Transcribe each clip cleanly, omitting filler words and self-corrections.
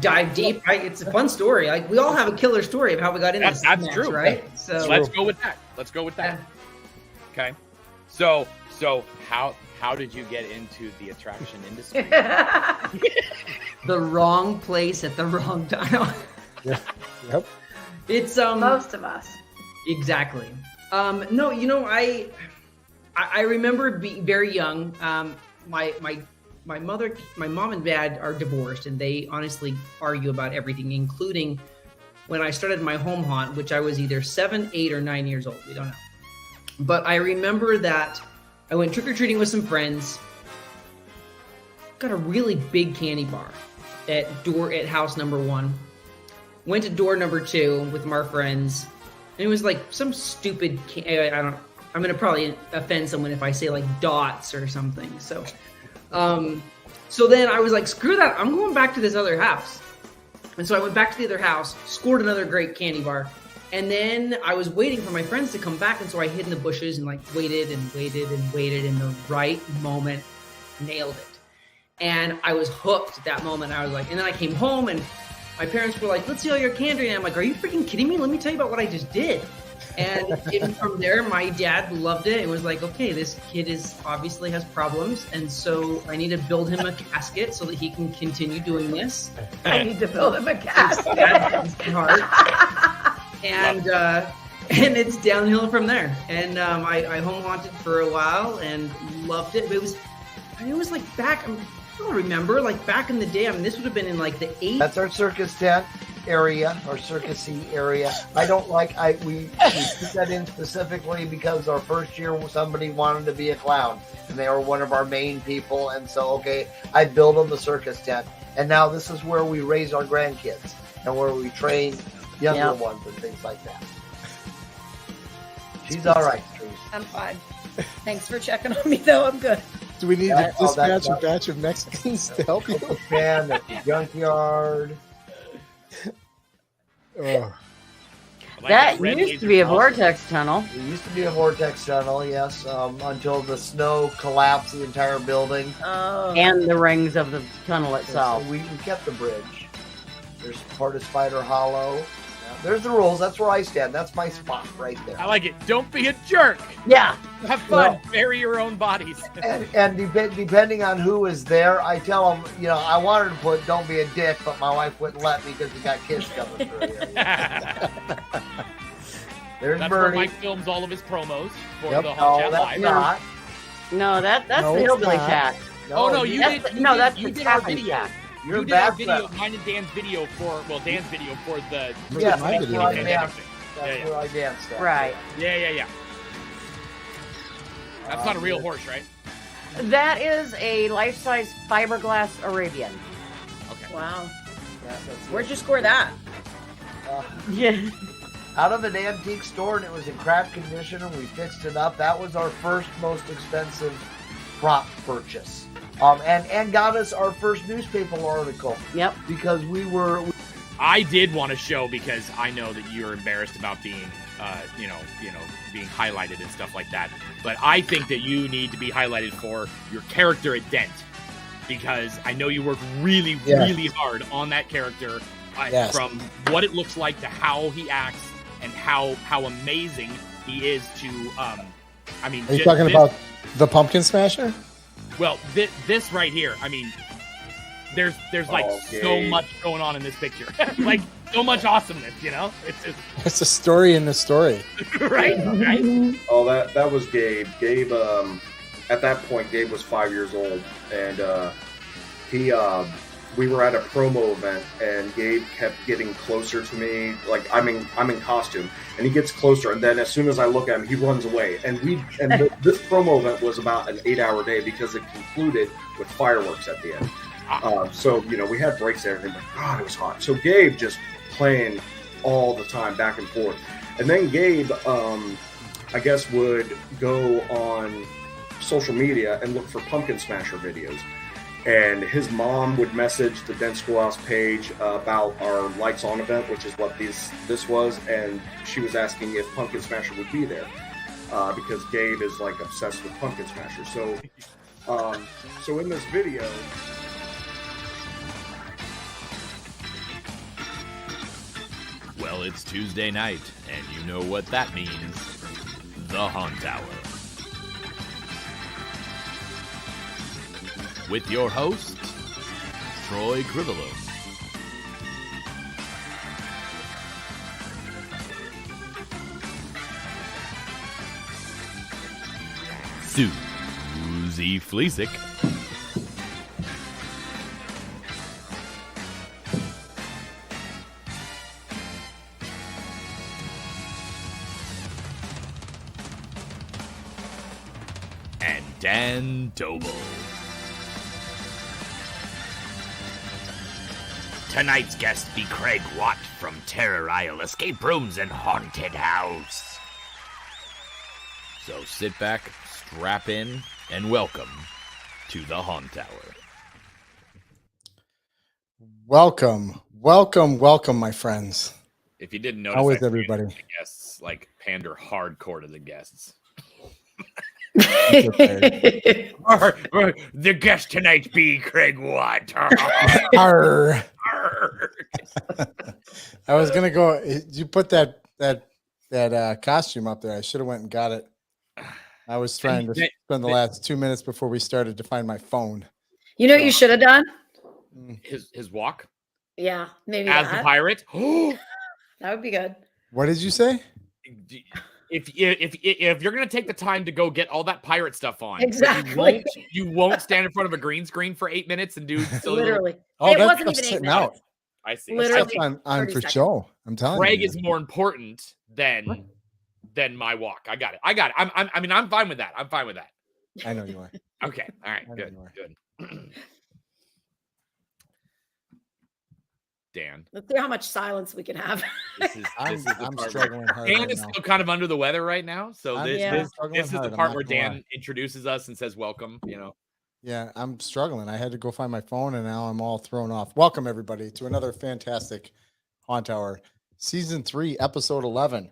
dive deep, right? It's a fun story. Like we all have a killer story of how we got into this. That's match, true, right? Yeah. So let's go with that. Yeah. Okay. So how did you get into the attraction industry? The wrong place at the wrong time. Yeah. Yep. It's most of us. Exactly. No, I remember being very young. My mom and dad are divorced, and they honestly argue about everything, including when I started my home haunt, which I was either 7, 8, or 9 years old. We don't know. But I remember that I went trick-or-treating with some friends, got a really big candy bar at house number 1, went to door number 2 with my friends, and it was like some stupid, I'm going to probably offend someone if I say like dots or something. So then I was like, screw that, I'm going back to this other house. And so I went back to the other house, scored another great candy bar. And then I was waiting for my friends to come back. And so I hid in the bushes and like waited and waited and waited, in the right moment, nailed it. And I was hooked at that moment. I was like, and then I came home and my parents were like, let's see all your candy. And I'm like, are you freaking kidding me? Let me tell you about what I just did. And from there, my dad loved it. It was like, okay, this kid obviously has problems, and so I need to build him a casket so that he can continue doing this. I need to build him a casket. And it's downhill from there. And I home haunted for a while and loved it. But it was like back. I don't remember, like back in the day. I mean, this would have been in like the 80s. That's our circus tent area, or circusy area. I don't like, we put that in specifically because our first year somebody wanted to be a clown and they were one of our main people, and so okay, I built them the circus tent, and now this is where we raise our grandkids and where we train younger ones and things like that. She's all right, Trees. I'm fine. Thanks for checking on me, though. I'm good. Do we need to dispatch a batch of Mexicans to help you? Man, at the junkyard. Oh. That used to be a vortex tunnel. It used to be a vortex tunnel, yes, until the snow collapsed the entire building. And the rings of the tunnel itself. So we kept the bridge. There's part of Spider Hollow. Yeah, there's the rules. That's where I stand. That's my spot right there. I like it. Don't be a jerk. Yeah. Have fun. Bury your own bodies. And depending on who is there, I tell them, I wanted to put "Don't be a dick," but my wife wouldn't let me because we got kids coming through here. There's That's Bernie. where Mike films all of his promos for the No, Haunt Chat that's Live. not. No, that's the Hillbilly Chat. You did our video. You're You did our back video, then. mine and Dan's video Dan's video for the... Yeah, my that's video. where I Yeah, danced. That's where I danced at. Right. Yeah. That's not a real horse, right? That is a life-size fiberglass Arabian. Okay. Wow. Yeah, that's Where'd you score that? Yeah. out of an antique store, and it was in crap condition, and we fixed it up. That was our first most expensive prop purchase. And got us our first newspaper article. Yep. Because I did want to show, because I know that you're embarrassed about being, being highlighted and stuff like that. But I think that you need to be highlighted for your character at Dent, because I know you worked really, really hard on that character, from what it looks like to how he acts and how amazing he is to. Are you talking about the Pumpkin Smasher? Well, this right here, I mean, there's like so much going on in this picture. Like, so much awesomeness, It's just... It's a story in the story. right? Oh, that was Gabe. Gabe, at that point, Gabe was 5 years old, and we were at a promo event, and Gabe kept getting closer to me. Like, I'm in costume, and he gets closer, and then as soon as I look at him, he runs away. And this promo event was about an 8-hour day because it concluded with fireworks at the end. So we had breaks there, and God, it was hot. So Gabe just playing all the time, back and forth, and then Gabe, I guess, would go on social media and look for Pumpkin Smasher videos. And his mom would message the Dent Schoolhouse page about our Lights On event, which is what this was, and she was asking if Pumpkin Smasher would be there because Gabe is like obsessed with Pumpkin Smasher. So in this video, Well, it's Tuesday night, and you know what that means. The Haunt Hour. With your host, Troy Crivello. Susie Fleesick. And Dan Doble. Tonight's guest be Craig Watt from Terror Isle Escape Rooms and Haunted House. So sit back, strap in, and welcome to the Haunt Hour. Welcome, welcome, welcome, my friends. If you didn't notice, how is everybody? The guests like pander hardcore to the guests. The guest tonight be Craig Watt. Arr. I was gonna go. You put that costume up there. I should have went and got it. I was trying to spend the last 2 minutes before we started to find my phone. You know what you should have done? His walk Yeah, maybe as the pirate. That would be good. What did you say? If you're gonna take the time to go get all that pirate stuff on, Exactly, you won't stand in front of a green screen for 8 minutes and do literally. Oh, it that's wasn't even 8 sitting minutes. out. I see. Literally, on for show. I'm telling Craig you. is more important than my walk. I got it. I'm fine with that. I'm fine with that. I know you are. Okay. All right. Good. Dan, Let's see how much silence we can have. I'm struggling hard. Dan right is now. still kind of under the weather right now, so this struggling is the hard, I'm part not where gonna Dan lie. introduces us and says welcome. You know. Yeah, I'm struggling. I had to go find my phone, and now I'm all thrown off. Welcome, everybody, to another fantastic Haunt Hour, Season 3, Episode 11.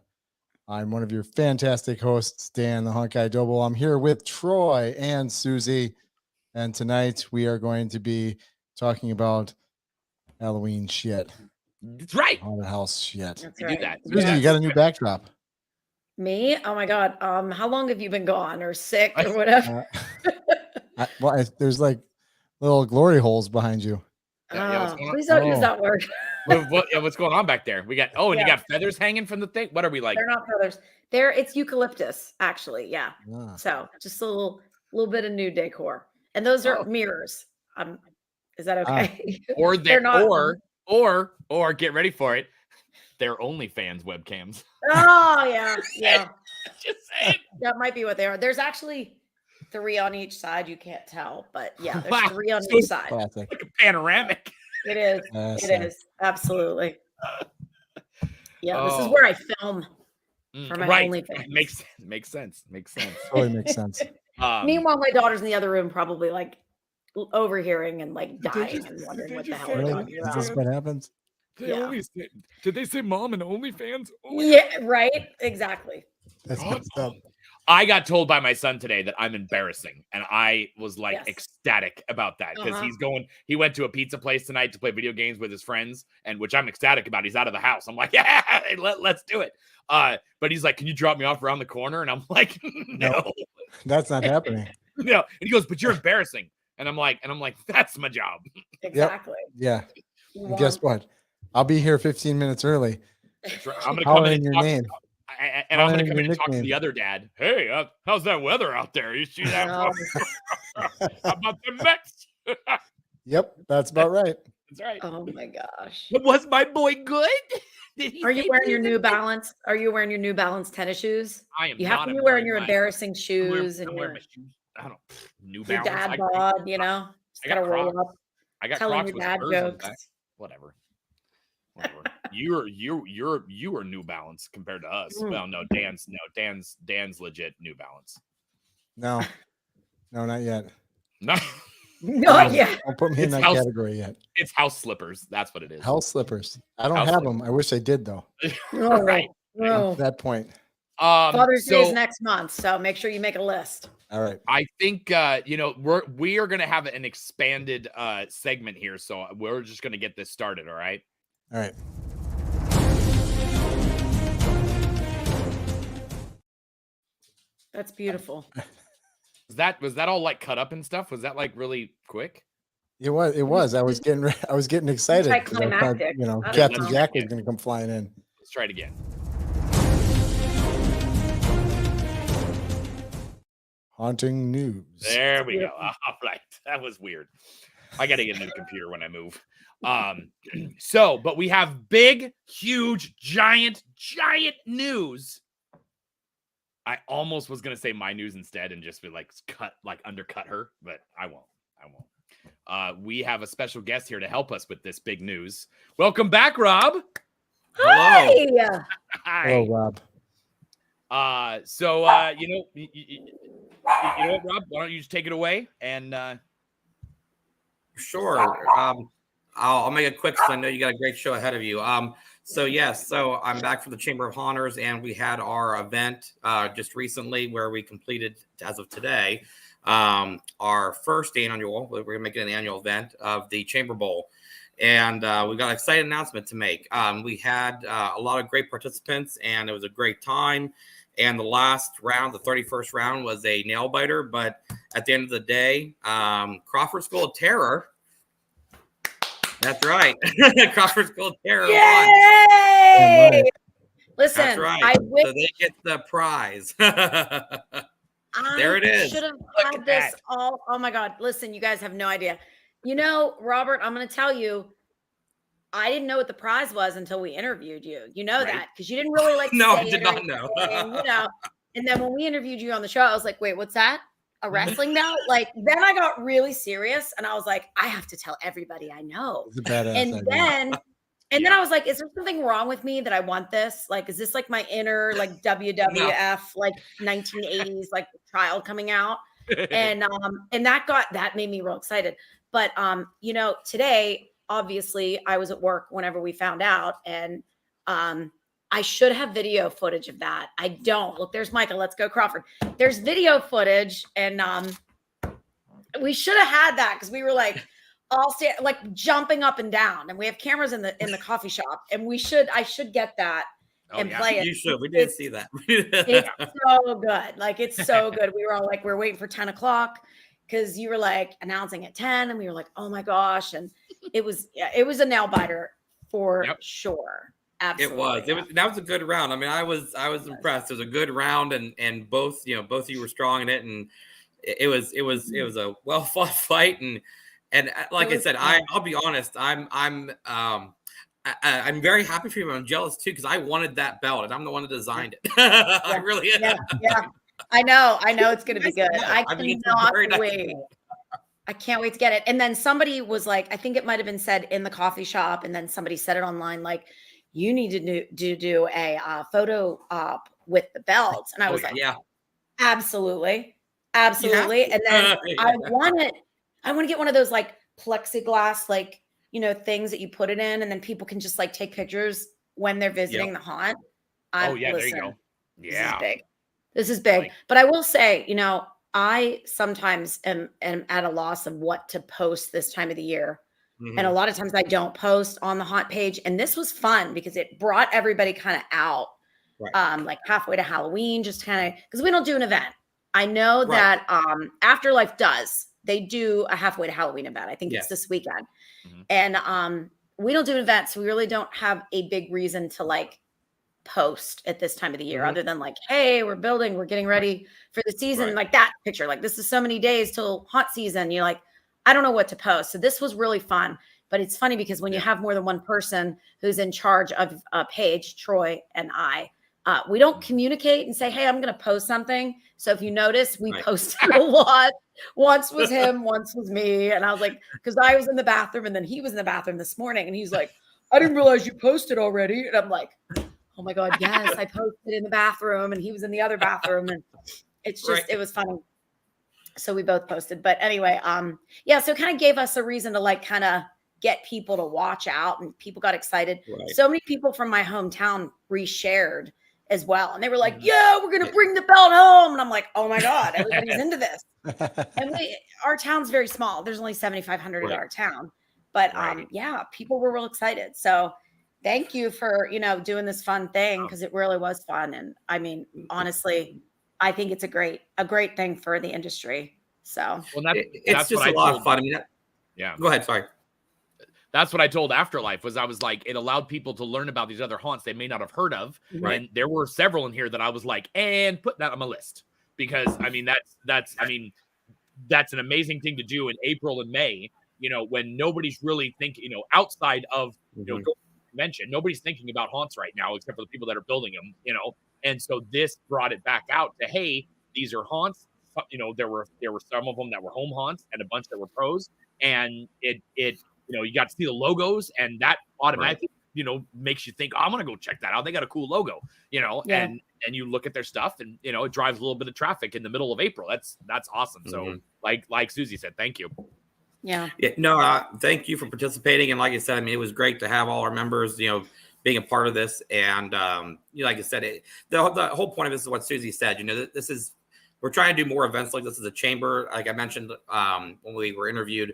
I'm one of your fantastic hosts, Dan the Haunt Guy Doble. I'm here with Troy and Susie, and tonight we are going to be talking about Halloween shit. That's right. Haunted house shit. That's You right. do that. Susie, you got a new backdrop. Me? Oh my God. How long have you been gone or sick or whatever? There's like little glory holes behind you. Yeah, what's going on? Please don't use that word. What's going on back there? We got and you got feathers hanging from the thing. What are we like? They're not feathers. It's eucalyptus, actually. Yeah. Ah. So just a little bit of new decor. And those are mirrors. Is that okay? Or They're not- or get ready for it. They're OnlyFans webcams. Oh yeah. Yeah. Just saying. That might be what they are. There's actually 3 on each side. You can't tell, but yeah, there's Wow. 3 on So each side. Classic. Like a panoramic. It is. Yes, It is. Absolutely. Yeah, this is Oh. where I film for my Right. OnlyFans. Makes sense. Totally makes sense. Meanwhile, my daughter's in the other room, probably like overhearing and like dying and wondering what the hell we're Really? talking Is about. this what happens? Yeah. Did they say mom and OnlyFans? Yeah, right. Exactly. That's messed up. I got told by my son today that I'm embarrassing, and I was like Yes. ecstatic about that because Uh-huh. he went to a pizza place tonight to play video games with his friends, and which I'm ecstatic about. He's out of the house. I'm like, yeah, let's do it. But he's like, can you drop me off around the corner? And I'm like, no, That's not happening. no. And he goes, but you're embarrassing. And I'm like, that's my job. Exactly. Yeah. You And guess want- what? I'll be here 15 minutes early. I'm gonna come Holler in in and your talk, name. and I'm Holler gonna in come your in and talk to nickname. the other dad. Hey, how's that weather out there? You see that? No. How about the Mets? Yep, that's about right. That's right. Oh my gosh. Was my boy good? Did he Are you say wearing your good? New Balance? Are you wearing your New Balance tennis shoes? I am. You have not. to be I'm wearing your my- embarrassing I'm shoes wearing and my your shoes. I don't. New your Balance. dad I, bod, you know? Just I got gotta roll Crocs. up, I got telling Crocs your with dad spurs on the back. jokes. Whatever. You are New Balance compared to us. Mm. Well, no, Dan's legit New Balance. No, not yet. No, No, yeah. Don't put me in It's that house- category yet. it's house slippers. That's what it is. House slippers. I don't House have slippers. them. I wish I did though. No, Right. no. At that point. Father's Day is So next month, so make sure you make a list. All right. I think we are gonna have an expanded segment here, so we're just gonna get this started. All right. All right. That's beautiful. Was that all like cut up and stuff? Was that like really quick? It was. I was getting excited because I thought, Anticlimactic. I don't Captain know. Jack was going to come flying in. Let's try it again. Haunting news. There we go. All right. That was weird. I got to get a new computer when I move. But we have big, huge, giant news. I almost was going to say my news instead and just be like undercut her, but I won't. We have a special guest here to help us with this big news. Welcome back, Rob. Hi. Hi. Hello, Rob. You know what, Rob? Why don't you just take it away? And Sure. I'll make it quick because I know you got a great show ahead of you. So I'm back from the Chamber of Haunters, and we had our event just recently where we completed, as of today, our first annual. We're gonna make it an annual event of the Chamber Bowl, and we got an exciting announcement to make. We had a lot of great participants, and it was a great time. And the last round, the 31st round, was a nail biter. But at the end of the day, Crawford School of Terror. That's right. Crawford School of Terror won. Yay! Listen, That's right. I wish So they get the prize. I There it is. should have Look had at this that. all. Oh my God. Listen, you guys have no idea. You know, Robert, I'm going to tell you, I didn't know what the prize was until we interviewed you. You know Right. that because you didn't really like No, say I did it or not know. anything, And then when we interviewed you on the show, I was like, wait, what's that? A wrestling belt? Like, then I got really serious and I was like, I have to tell everybody I know. It's a badass And idea. then I was like, is there something wrong with me that I want this? Like, is this like my inner like WWF like 1980s like child coming out? And that made me real excited. But today, obviously, I was at work whenever we found out, and I should have video footage of that. I don't. Look, there's Michael. Let's go, Crawford. There's video footage, and we should have had that because we were like all like jumping up and down, and we have cameras in the coffee shop, and I should get that and play it. You should. We did see that. It's so good. Like, it's so good. We were all like, we're waiting for 10 o'clock because you were like announcing at 10, and we were like, oh my gosh. And it was a nail biter for sure. Absolutely. That was a good round. I mean, I was impressed. It was a good round, and both of you were strong in it, and it was a well fought fight, and like I said, I'll be honest, I'm very happy for you. I'm jealous too because I wanted that belt, and I'm the one that designed it. I really am. Yeah. I know it's going to be good. I mean, cannot wait. I can't wait to get it. And then somebody was like, I think it might have been said in the coffee shop, and then somebody said it online, like, you need to do a photo op with the belts. And I was like, yeah, absolutely. And then I want to get one of those like plexiglass, like, things that you put it in, and then people can just like take pictures when they're visiting the haunt. there you go. Yeah. This is big. But I will say, I sometimes am at a loss of what to post this time of the year. Mm-hmm. And a lot of times I don't post on the haunt page. And this was fun because it brought everybody kind of out, like halfway to Halloween, just kind of, because we don't do an event. I know that Afterlife does. They do a halfway to Halloween event. I think it's this weekend. Mm-hmm. And we don't do an event. So we really don't have a big reason to like post at this time of the year, other than like, hey, we're building, we're getting ready for the season, like that picture, like this is so many days till haunt season. You're like, I don't know what to post. So this was really fun. But it's funny because when you have more than one person who's in charge of a page, Troy and I, we don't communicate and say, hey, I'm going to post something. So if you notice, we posted a lot. Once was him, once was me. And I was like, because I was in the bathroom and then he was in the bathroom this morning. And he's like, I didn't realize you posted already. And I'm like, oh my God, yes, I posted in the bathroom and he was in the other bathroom. And it's just, it was funny. So we both posted. But anyway, so it kind of gave us a reason to like kind of get people to watch out, and people got excited. So many people from my hometown reshared as well. And they were like, yeah, we're going to bring the belt home. And I'm like, oh my God, everybody's into this. And our town's very small. There's only 7,500 in our town. But people were real excited. So thank you for, doing this fun thing, because it really was fun. And I mean, honestly, I think it's a great thing for the industry. So Well, It's that's just what a I lot told, of fun. I mean, yeah. go ahead. Sorry. That's what I told Afterlife was I was like, it allowed people to learn about these other haunts they may not have heard of. Right. And there were several in here that I was like, and put that on my list because I mean, that's an amazing thing to do in April and May, when nobody's really thinking, outside of, going to the convention, nobody's thinking about haunts right now, except for the people that are building them, And so this brought it back out to, hey, these are haunts. There were some of them that were home haunts and a bunch that were pros. And it you got to see the logos, and that automatically, makes you think, oh, I'm going to go check that out. They got a cool logo, and you look at their stuff and, it drives a little bit of traffic in the middle of April. That's awesome. So like Susie said, thank you. Yeah. No, thank you for participating. And like I said, I mean, it was great to have all our members, being a part of this. And, like I said, the whole point of this is what Susie said, we're trying to do more events like this as a chamber. Like I mentioned, when we were interviewed,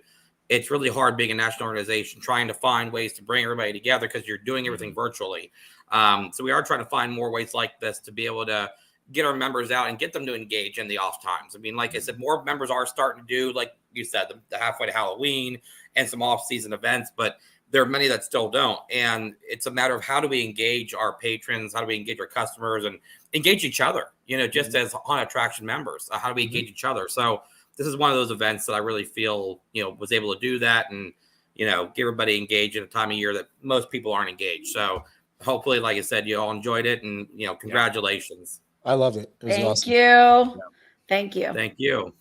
it's really hard being a national organization, trying to find ways to bring everybody together because you're doing everything virtually. So we are trying to find more ways like this to be able to get our members out and get them to engage in the off times. I mean, like I said, more members are starting to do, like you said, the halfway to Halloween and some off-season events, but there are many that still don't. And it's a matter of how do we engage our patrons? How do we engage our customers and engage each other, just as on attraction members? How do we engage each other? So this is one of those events that I really feel, was able to do that and, get everybody engaged in a time of year that most people aren't engaged. So hopefully, like I said, you all enjoyed it and, congratulations. I loved it. It was Thank awesome. you. Thank you. Thank you.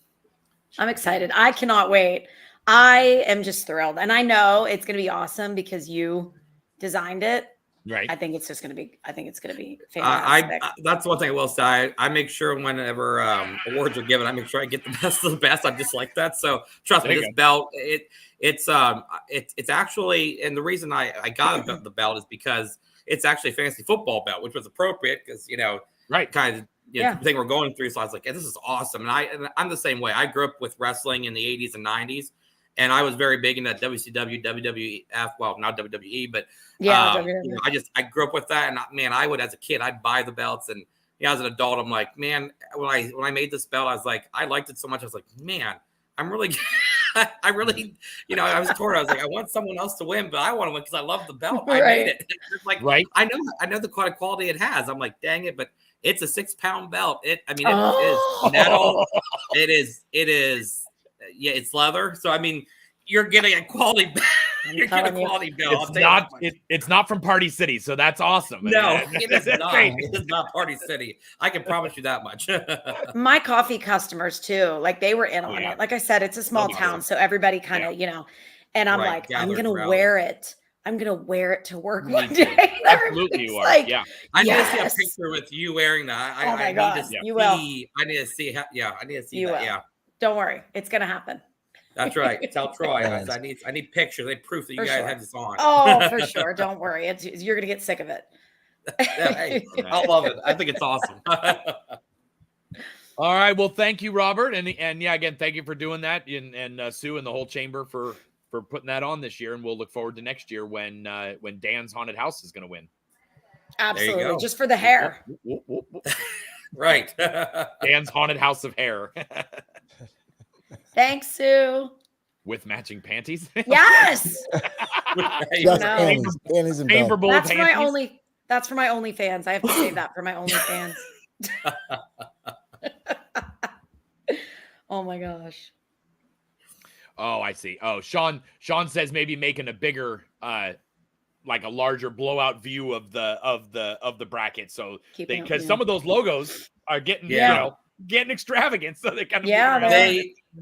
I'm excited. I cannot wait. I am just thrilled. And I know it's going to be awesome because you designed it. Right. I think it's going to be fantastic. That's one thing I will say. I make sure whenever awards are given, I make sure I get the best of the best. I'm just like that. So trust me, this belt, it's actually, and the reason I got the belt is because it's actually a fantasy football belt, which was appropriate because, right. kind of thing we're going through. So I was like, this is awesome. And I'm the same way. I grew up with wrestling in the 80s and 90s. And I was very big in that WCW, WWF, well, not WWE, but I grew up with that. And man, I would, as a kid, I'd buy the belts. And as an adult, I'm like, man, when I made this belt, I was like, I liked it so much. I was like, man, I'm really, I really, I was torn. I was like, I want someone else to win, but I want to win because I love the belt. I made it. It's like, I know the kind of quality it has. I'm like, dang it, but it's a 6-pound belt. It is metal. It is. Yeah, it's leather. So I mean, you're getting a quality. You're getting a quality belt. It's not from Party City, so that's awesome. No, it is not. It is not Party City. I can promise you that much. My coffee customers too, like they were in on it. Like I said, it's a small town, so everybody kind of, and I'm like, I'm gonna wear it. I'm gonna wear it to work one day. Absolutely, you are. Like, I need to see a picture with you wearing that. I God, you will. I need to see. I need to see that. Yeah. Don't worry, it's gonna happen. That's right. Tell Troy. I need pictures. I need proof that you guys have this on. Oh, for sure. Don't worry. You're gonna get sick of it. Hey, I love it. I think it's awesome. All right. Well, thank you, Robert, and again, thank you for doing that, and Sue and the whole chamber for putting that on this year, and we'll look forward to next year when Dan's Haunted House is going to win. Absolutely, just for the hair. Right. Dan's Haunted House of Hair. Thanks, Sue. With matching panties? Yes. Panties and belt. That's for my OnlyFans. I have to save that for my OnlyFans. Oh my gosh. Oh, I see. Oh, Sean says maybe making a bigger like a larger blowout view of the bracket. So because some of those logos are getting getting extravagant. So they kind of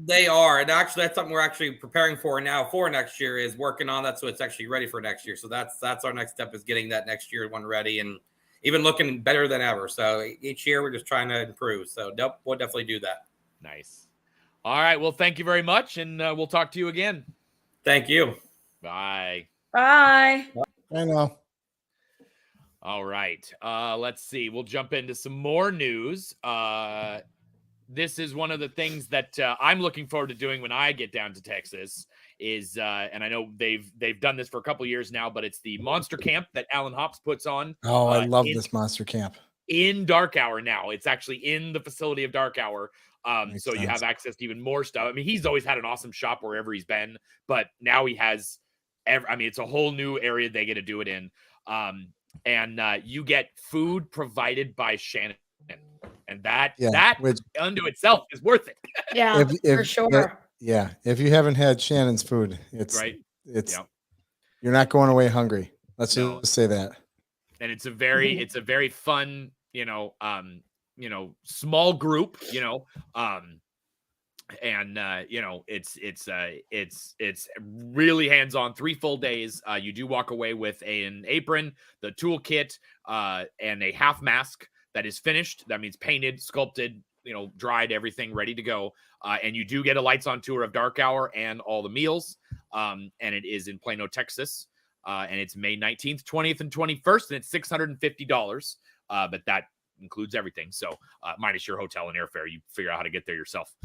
they are. And actually that's something we're actually preparing for now for next year, is working on that so it's actually ready for next year. So that's our next step, is getting that next year one ready and even looking better than ever. So each year we're just trying to improve. So we'll definitely do that. Nice. All right. Well, thank you very much. And we'll talk to you again. Thank you. Bye. Bye. I know. All right. Let's see. We'll jump into some more news. This is one of the things that I'm looking forward to doing when I get down to Texas is, and I know they've done this for a couple years now, but it's the Monster Camp that Alan Hops puts on. Oh, I love this Monster Camp. in Dark Hour now. It's actually in the facility of Dark Hour. Makes So you sense. have access to even more stuff. I mean, he's always had an awesome shop wherever he's been, but now he has it's a whole new area they get to do it in. And you get food provided by Shannon. And that which unto itself is worth it. Yeah, for sure. If you haven't had Shannon's food, it's right. You're not going away hungry. Let's No. just say that. And it's a very fun, small group, and it's really hands-on. 3 full days. You do walk away with an apron, the toolkit, and a half mask that is finished. That means painted, sculpted, dried, everything ready to go. And you do get a lights on tour of Dark Hour and all the meals. And it is in Plano, Texas. And it's May 19th, 20th, and 21st, and it's $650. But that includes everything. So minus your hotel and airfare, you figure out how to get there yourself.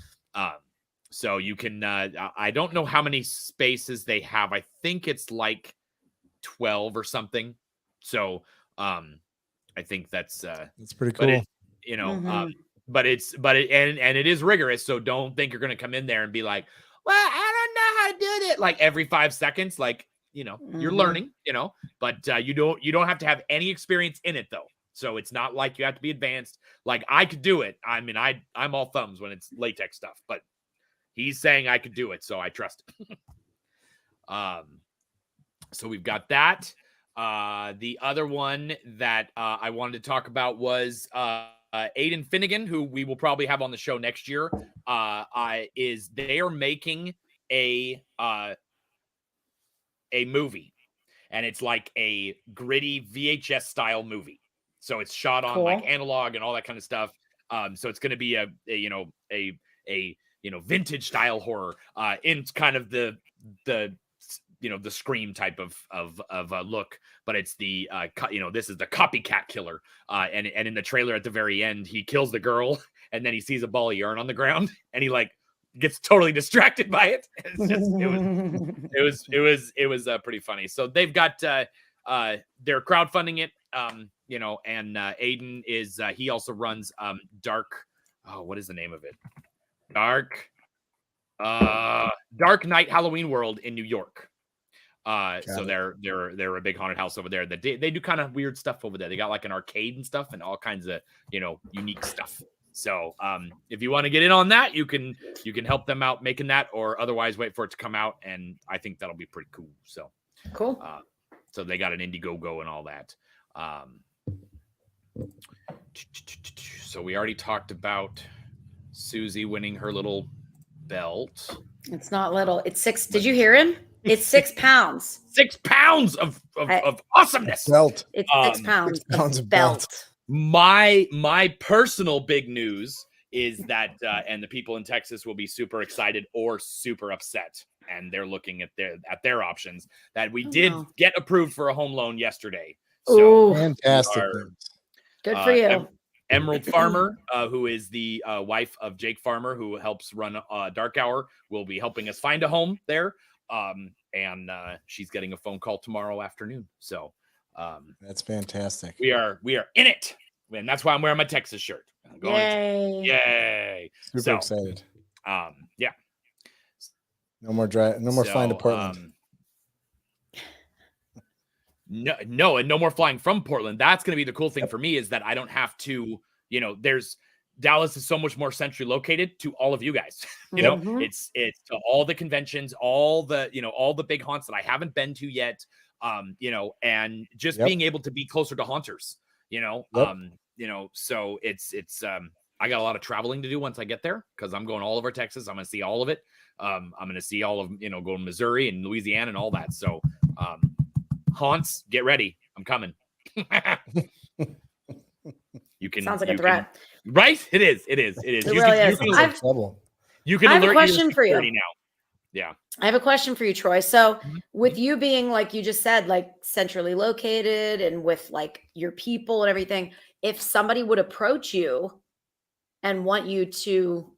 So you can, I don't know how many spaces they have. I think it's like 12 or something. So I think that's pretty cool. But it is rigorous. So don't think you're going to come in there and be like, well, I don't know how to do it. Like every 5 seconds, like, you're learning, but you don't have to have any experience in it though. So it's not like you have to be advanced. Like I could do it. I mean, I'm all thumbs when it's latex stuff, but he's saying I could do it. So I trust him. So we've got that. The other one that I wanted to talk about was Aiden Finnegan, who we will probably have on the show next year. They are making a movie, and it's like a gritty VHS style movie. So it's shot on like analog and all that kind of stuff. So it's going to be a vintage style horror in kind of the Scream type of look, but it's the this is the copycat killer. And in the trailer at the very end, he kills the girl and then he sees a ball of yarn on the ground and he like gets totally distracted by it. It was pretty funny. So they've got they're crowdfunding it, and Aiden is he also runs Dark. Oh, what is the name of it? Dark Night Halloween World in New York. So they're a big haunted house over there. They do kind of weird stuff over there. They got like an arcade and stuff and all kinds of unique stuff. So if you want to get in on that, you can help them out making that, or otherwise wait for it to come out, and I think that'll be pretty cool. So cool. So they got an Indiegogo and all that. So we already talked about Susie winning her little belt. It's not little. It's 6. Did you hear him? It's 6 pounds. 6 pounds of awesomeness. Belt. It's 6 pounds. 6 pounds of belt. My personal big news is that and the people in Texas will be super excited or super upset, and they're looking at their options. That we did get approved for a home loan yesterday. So fantastic. Good for you. Emerald Farmer, who is the wife of Jake Farmer, who helps run Dark Hour, will be helping us find a home there. And she's getting a phone call tomorrow afternoon. So that's fantastic. We are in it, and that's why I'm wearing my Texas shirt. Yay! Super excited. Yeah. No more flying to Portland. No, and no more flying from Portland. That's going to be the cool thing for me, is that I don't have to. Dallas is so much more centrally located to all of you guys. It's to all the conventions, all the big haunts that I haven't been to yet. And just being able to be closer to haunters. So it's I got a lot of traveling to do once I get there, because I'm going all over Texas. I'm going to see all of it. I'm going to see all of go to Missouri and Louisiana and all that. So haunts, get ready. I'm coming. Sounds like a threat. Right? It is. It really is. I have a question for you now. Yeah. I have a question for you, Troy. So with you being, like you just said, like centrally located and with like your people and everything, if somebody would approach you and want you to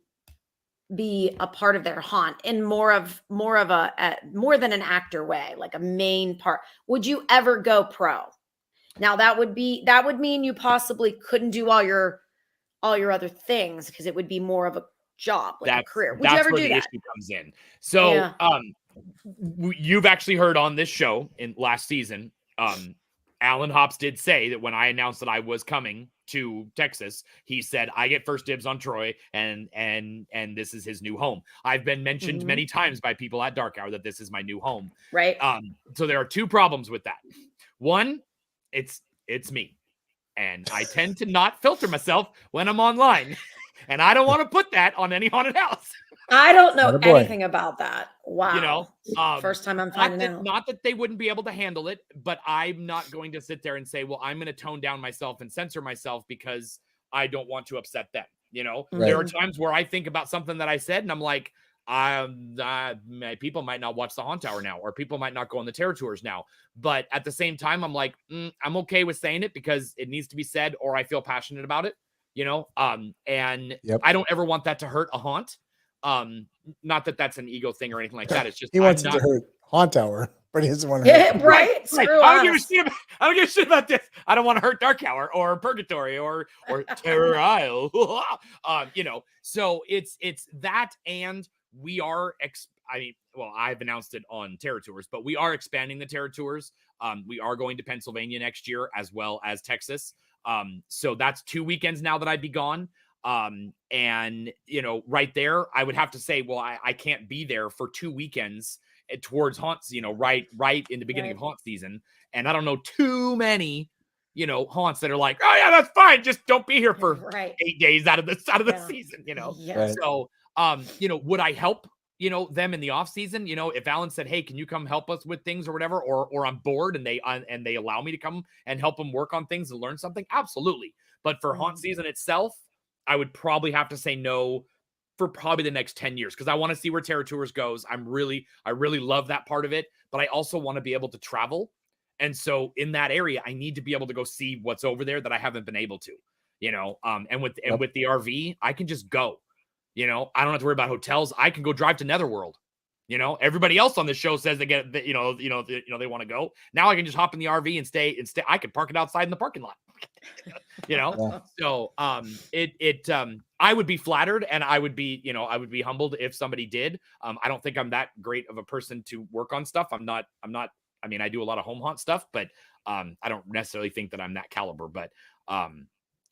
be a part of their haunt in more than an actor way, like a main part, would you ever go pro? Now that would mean you possibly couldn't do all your other things because it would be more of a job, like a career. Would you ever do that? Issue comes in. So, you've actually heard on this show in last season, Alan Hops did say that when I announced that I was coming to Texas, he said, I get first dibs on Troy and this is his new home. I've been mentioned many times by people at Dark Hour that this is my new home. Right. So there are two problems with that. One, it's me. And I tend to not filter myself when I'm online. And I don't want to put that on any haunted house. I don't know anything about that. Wow. You know, first time I'm finding out. Not that they wouldn't be able to handle it, but I'm not going to sit there and say, well, I'm going to tone down myself and censor myself because I don't want to upset them. You know, there are times where I think about something that I said and I'm like, people might not watch the Haunt Hour now, or people might not go on the Terror Tours now. But at the same time, I'm like, I'm okay with saying it because it needs to be said, or I feel passionate about it, you know? And I don't ever want that to hurt a haunt. Not that that's an ego thing or anything like that. It's just he wants it to hurt Haunt Hour, but he doesn't want to hurt right. I don't give a shit about this. I don't want to hurt Dark Hour or Purgatory or Terror Isle. You know, so it's that, and we are I've announced it on Terror Tours, but we are expanding the Terror Tours. We are going to Pennsylvania next year as well as Texas. So that's 2 weekends now that I'd be gone. And you know, right there, I would have to say, well, I can't be there for 2 weekends towards haunts, you know, right in the beginning of haunt season. And I don't know too many, you know, haunts that are like, oh yeah, that's fine. Just don't be here for 8 days out of the season, you know? So, you know, would I help, you know, them in the off season? You know, if Alan said, hey, can you come help us with things or whatever, or I'm bored and they allow me to come and help them work on things and learn something. Absolutely. But for haunt season itself, I would probably have to say no for probably the next 10 years. Cause I want to see where Terror Tours goes. I really love that part of it, but I also want to be able to travel. And so in that area, I need to be able to go see what's over there that I haven't been able to, you know? And with the RV, I can just go. You know, I don't have to worry about hotels. I can go drive to Netherworld. You know, everybody else on the show says they get, they want to go. Now I can just hop in the RV and stay. I can park it outside in the parking lot. You know, so I would be flattered, and I would be humbled if somebody did. I don't think I'm that great of a person to work on stuff. I'm not. I mean, I do a lot of home haunt stuff, but I don't necessarily think that I'm that caliber. But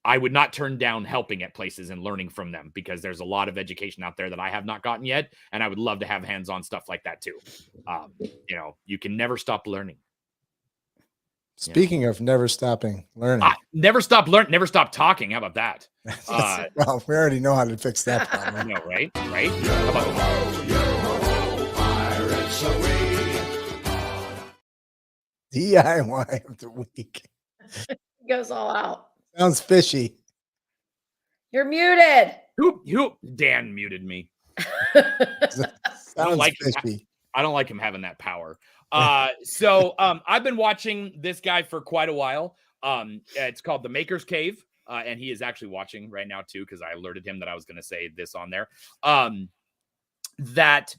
I would not turn down helping at places and learning from them, because there's a lot of education out there that I have not gotten yet. And I would love to have hands-on stuff like that too. You know, you can never stop learning. Speaking of never stopping learning. Never stop learning, never stop talking. How about that? Well, we already know how to fix that problem. No, right? How about DIY of the week. It goes all out. Sounds fishy. You're muted. Who? Dan muted me. Sounds fishy. I don't like him having that power. So I've been watching this guy for quite a while. It's called The Maker's Cave. And he is actually watching right now too, because I alerted him that I was going to say this on there. That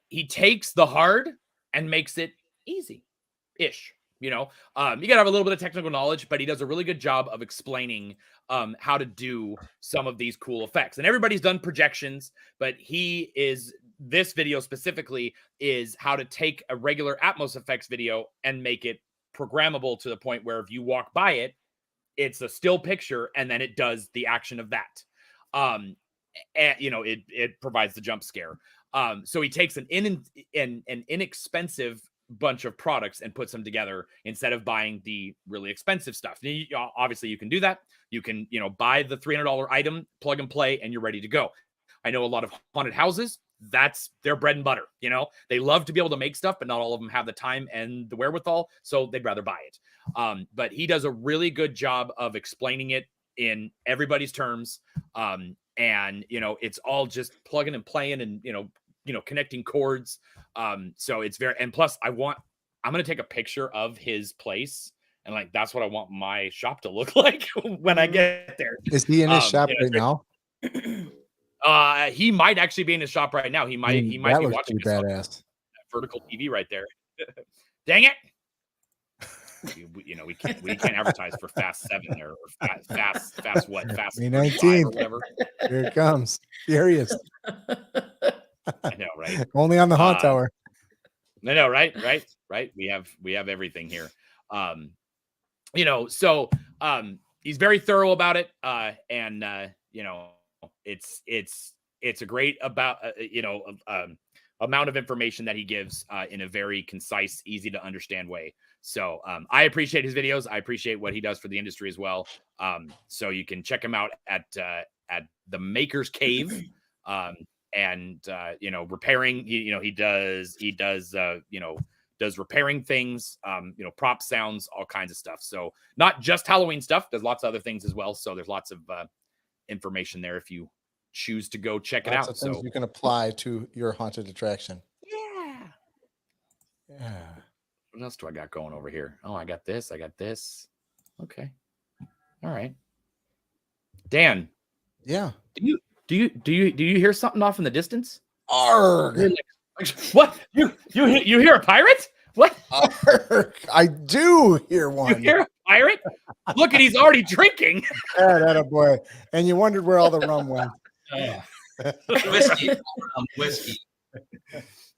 he takes the hard and makes it easy-ish. You know, you gotta have a little bit of technical knowledge, but he does a really good job of explaining how to do some of these cool effects. And everybody's done projections, but this video specifically is how to take a regular Atmos effects video and make it programmable to the point where if you walk by it, it's a still picture and then it does the action of that. And you know, it provides the jump scare. So he takes an inexpensive bunch of products and puts them together instead of buying the really expensive stuff. Obviously you can do that. You can, you know, buy the $300 item, plug and play, and you're ready to go. I know a lot of haunted houses, that's their bread and butter. You know, they love to be able to make stuff, but not all of them have the time and the wherewithal, so they'd rather buy it. But he does a really good job of explaining it in everybody's terms. And you know, it's all just plugging and playing and, you know, connecting cords. So it's and plus I'm going to take a picture of his place, and like, that's what I want my shop to look like when I get there. Is he in his shop right now? He might actually be in his shop right now. He might be watching badass vertical TV right there. Dang it. we can't advertise for Fast 7 or fast what? Fast 19 or whatever. Here it comes. Furious. I know, right? Only on the hot tower. I know, right? We have everything here. So he's very thorough about it. And it's a great amount of information that he gives in a very concise, easy to understand way. So I appreciate his videos. I appreciate what he does for the industry as well. So you can check him out at the Maker's Cave. Repairing, he does repairing things, prop sounds, all kinds of stuff. So not just Halloween stuff, there's lots of other things as well. So there's lots of information there if you choose to go check it out. So you can apply to your haunted attraction. Yeah. What else do I got going over here? Oh, I got this. Okay. All right. Dan. Yeah. Do you hear something off in the distance? Arg. What? You hear a pirate? What? Arg. I do hear one. You hear a pirate? Look, he's already drinking. That boy. And you wondered where all the rum went. Whiskey.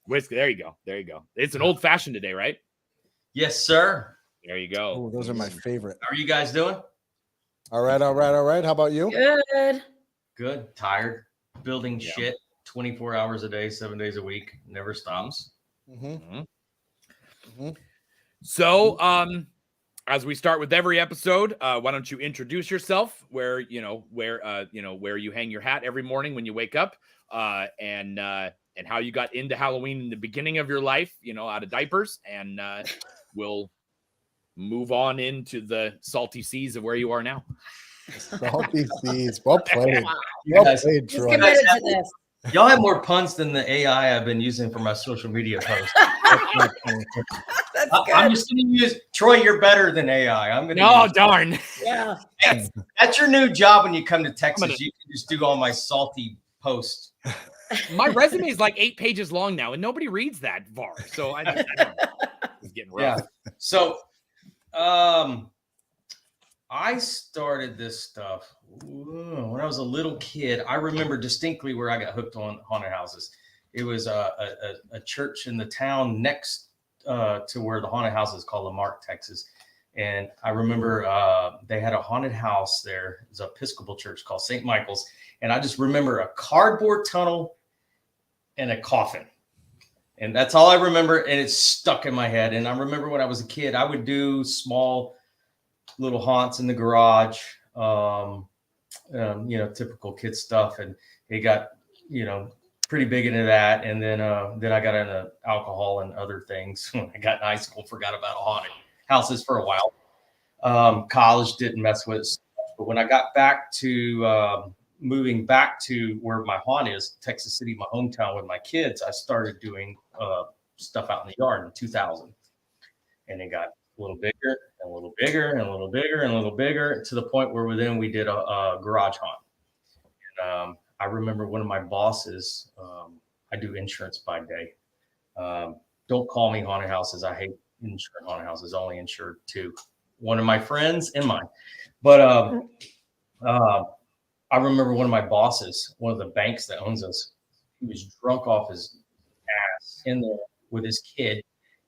There you go. It's an old fashioned today, right? Yes, sir. There you go. Oh, those are my favorite. How are you guys doing? All right. How about you? Good. Tired. Building shit 24 hours a day, 7 days a week. Never stops. So, as we start with every episode, why don't you introduce yourself? Where you hang your hat every morning when you wake up, and how you got into Halloween in the beginning of your life, out of diapers, and we'll move on into the salty seas of where you are now. Salty seas. Well played. Wow. Well played, Troy. Y'all have more puns than the AI I've been using for my social media posts. I'm just going to use Troy. You're better than AI. I'm going to. Oh, darn. Yeah. That's your new job when you come to Texas. You can just do all my salty posts. My resume is like 8 pages long now, and nobody reads that far. So I don't know. It's getting rough. Yeah. So, I started this stuff when I was a little kid. I remember distinctly where I got hooked on haunted houses. It was a church in the town next to where the haunted house is called Lamarck, Texas. And I remember they had a haunted house there. It was an Episcopal church called St. Michael's. And I just remember a cardboard tunnel and a coffin. And that's all I remember. And it's stuck in my head. And I remember when I was a kid, I would do small little haunts in the garage, typical kid stuff. And it got, pretty big into that. And then I got into alcohol and other things. When I got in high school, forgot about haunted houses for a while. College didn't mess with it. But when I got back to moving back to where my haunt is, Texas City, my hometown, with my kids, I started doing stuff out in the yard in 2000. And it got a little bigger and a little bigger and a little bigger and a little bigger, to the point where then we did a garage haunt. And I remember one of my bosses, I do insurance by day. Don't call me haunted houses. I hate insured haunted houses, only insured to one of my friends and mine. But I remember one of my bosses, one of the banks that owns us, he was drunk off his ass in there with his kid.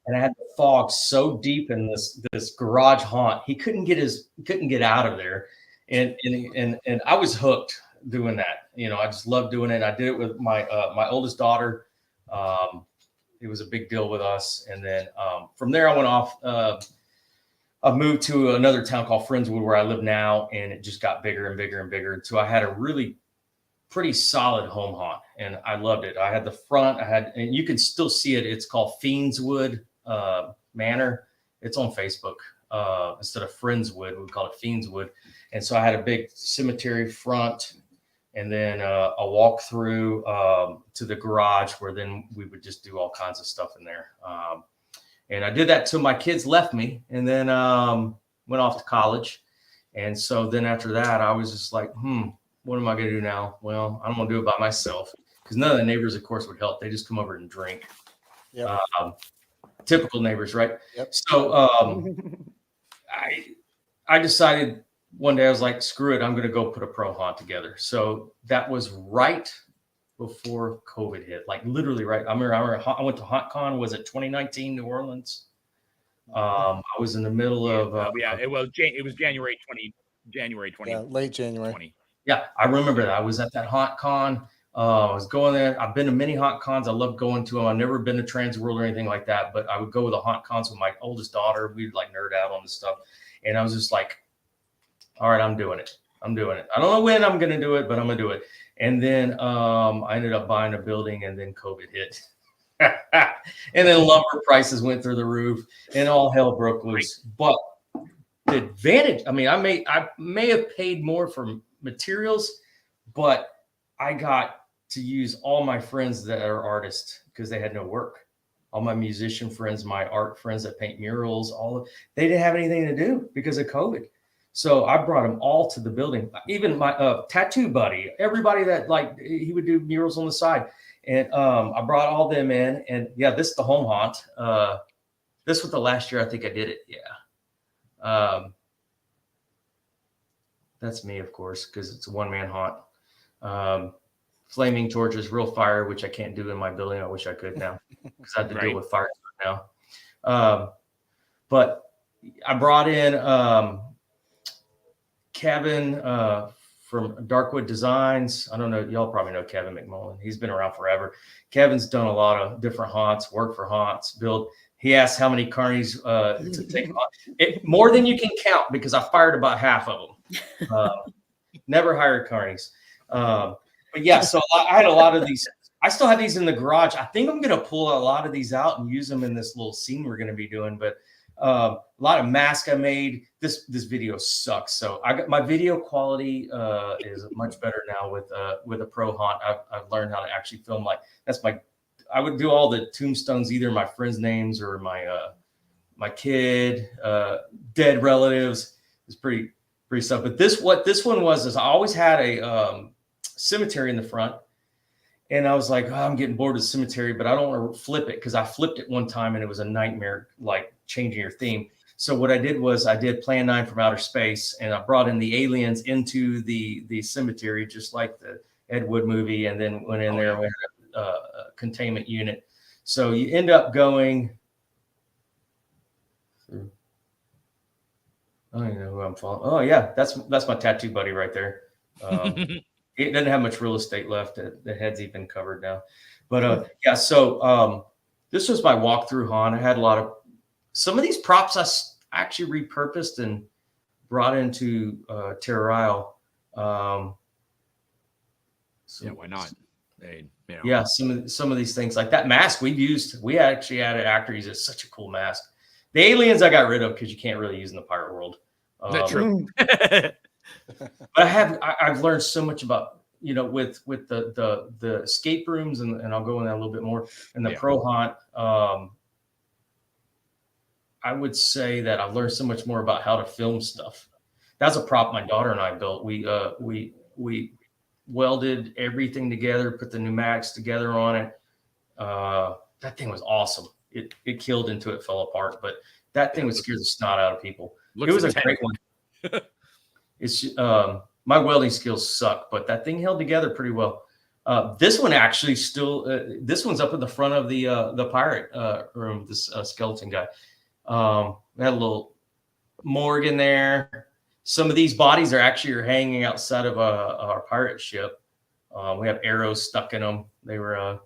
And I had the fog so deep in this garage haunt, he couldn't get out of there. And I was hooked doing that. I just loved doing it. I did it with my oldest daughter. It was a big deal with us. And then from there I went off. I moved to another town called Friendswood, where I live now, and it just got bigger and bigger and bigger. So I had a really pretty solid home haunt, and I loved it. I had the front, and you can still see it. It's called Fiendswood Manor. It's on Facebook. Instead of Friendswood, we call it Fiendswood. And so I had a big cemetery front, and then a walk through to the garage, where then we would just do all kinds of stuff in there. And I did that till my kids left me, and then went off to college. And so then after that, I was just like, what am I going to do now? Well, I'm going to do it by myself, because none of the neighbors, of course, would help. They just come over and drink. Yep. Typical neighbors, right? Yep. So I decided one day I was like, screw it, I'm going to go put a pro haunt together. So that was right before COVID hit, like literally right. I went to HauntCon, was it 2019, New Orleans? I was in the middle of it was January 20. Yeah, late January. 20. Yeah, I remember that. I was at that HauntCon. I was going there. I've been to many HauntCons. I love going to them. I've never been to Trans World or anything like that, but I would go to the HauntCons with my oldest daughter. We'd like nerd out on this stuff. And I was just like, all right, I'm doing it. I don't know when I'm going to do it, but I'm going to do it. And then I ended up buying a building, and then COVID hit. And then lumber prices went through the roof and all hell broke loose. But the advantage, I mean, I may have paid more for materials, but I got to use all my friends that are artists because they had no work. All my musician friends, my art friends that paint murals, they didn't have anything to do because of COVID. So I brought them all to the building. Even my tattoo buddy, everybody that like he would do murals on the side. And I brought all them in. And yeah, this is the home haunt. This was the last year I think I did it. Yeah. That's me, of course, because it's a one-man haunt. Flaming torches, real fire, which I can't do in my building. I wish I could now because I have to deal with fire now. But I brought in Kevin from Darkwood Designs. I don't know. Y'all probably know Kevin McMullen. He's been around forever. Kevin's done a lot of different haunts, work for haunts, build. He asked how many carnies to take on. More than you can count because I fired about half of them. Never hired carnies. But yeah, so I had a lot of these. I still have these in the garage. I think I'm going to pull a lot of these out and use them in this little scene we're going to be doing. But a lot of masks I made. This video sucks. So I got my video quality is much better now with a pro haunt. I've learned how to actually film I would do all the tombstones, either my friends' names or my kid, dead relatives. It's pretty stuff. But what this one was is I always had a cemetery in the front. And I was like, I'm getting bored of the cemetery, but I don't want to flip it because I flipped it one time and it was a nightmare, like changing your theme. So what I did was I did Plan 9 from Outer Space, and I brought in the aliens into the cemetery, just like the Ed Wood movie, and then went in there and we had a containment unit. So you end up going through. I don't even know who I'm following. Oh yeah, that's my tattoo buddy right there. It doesn't have much real estate left. The head's even covered now. But yeah, so this was my walkthrough haunt. I had some of these props I actually repurposed and brought into Terror Isle. Yeah, why not? Yeah, some of these things like that mask we actually had an actor use it. It's such a cool mask. The aliens I got rid of because you can't really use in the pirate world. That's true. But I've learned so much about, with the escape rooms, and I'll go in that a little bit more. And the pro haunt, I would say that I've learned so much more about how to film stuff. That's a prop my daughter and I built. We welded everything together, put the pneumatics together on it. That thing was awesome. It killed until it fell apart, but that thing would scare the snot out of people. It was a great one. It's my welding skills suck, but that thing held together pretty well. This one actually still. This one's up in the front of the pirate room. This skeleton guy. We had a little morgue in there. Some of these bodies are hanging outside of our pirate ship. We have arrows stuck in them. They were,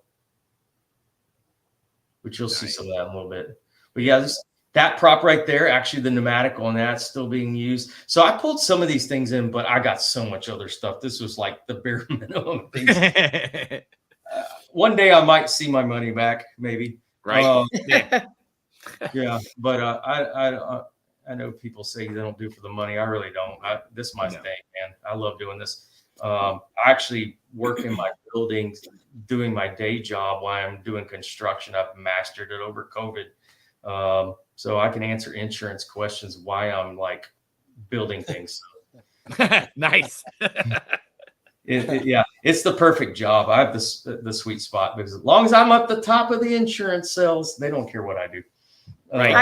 which you'll see some of that in a little bit. But yeah, that prop right there, actually the pneumatic on that's still being used. So I pulled some of these things in, but I got so much other stuff. This was like the bare minimum things. One day I might see my money back, maybe. Right. Yeah, but I know people say they don't do it for the money. I really don't. This is my thing, man. I love doing this. I actually work in my building, doing my day job while I'm doing construction. I've mastered it over COVID. So I can answer insurance questions why I'm like building things. Nice. Yeah, it's the perfect job. I have the sweet spot because as long as I'm at the top of the insurance sales, they don't care what I do. Right.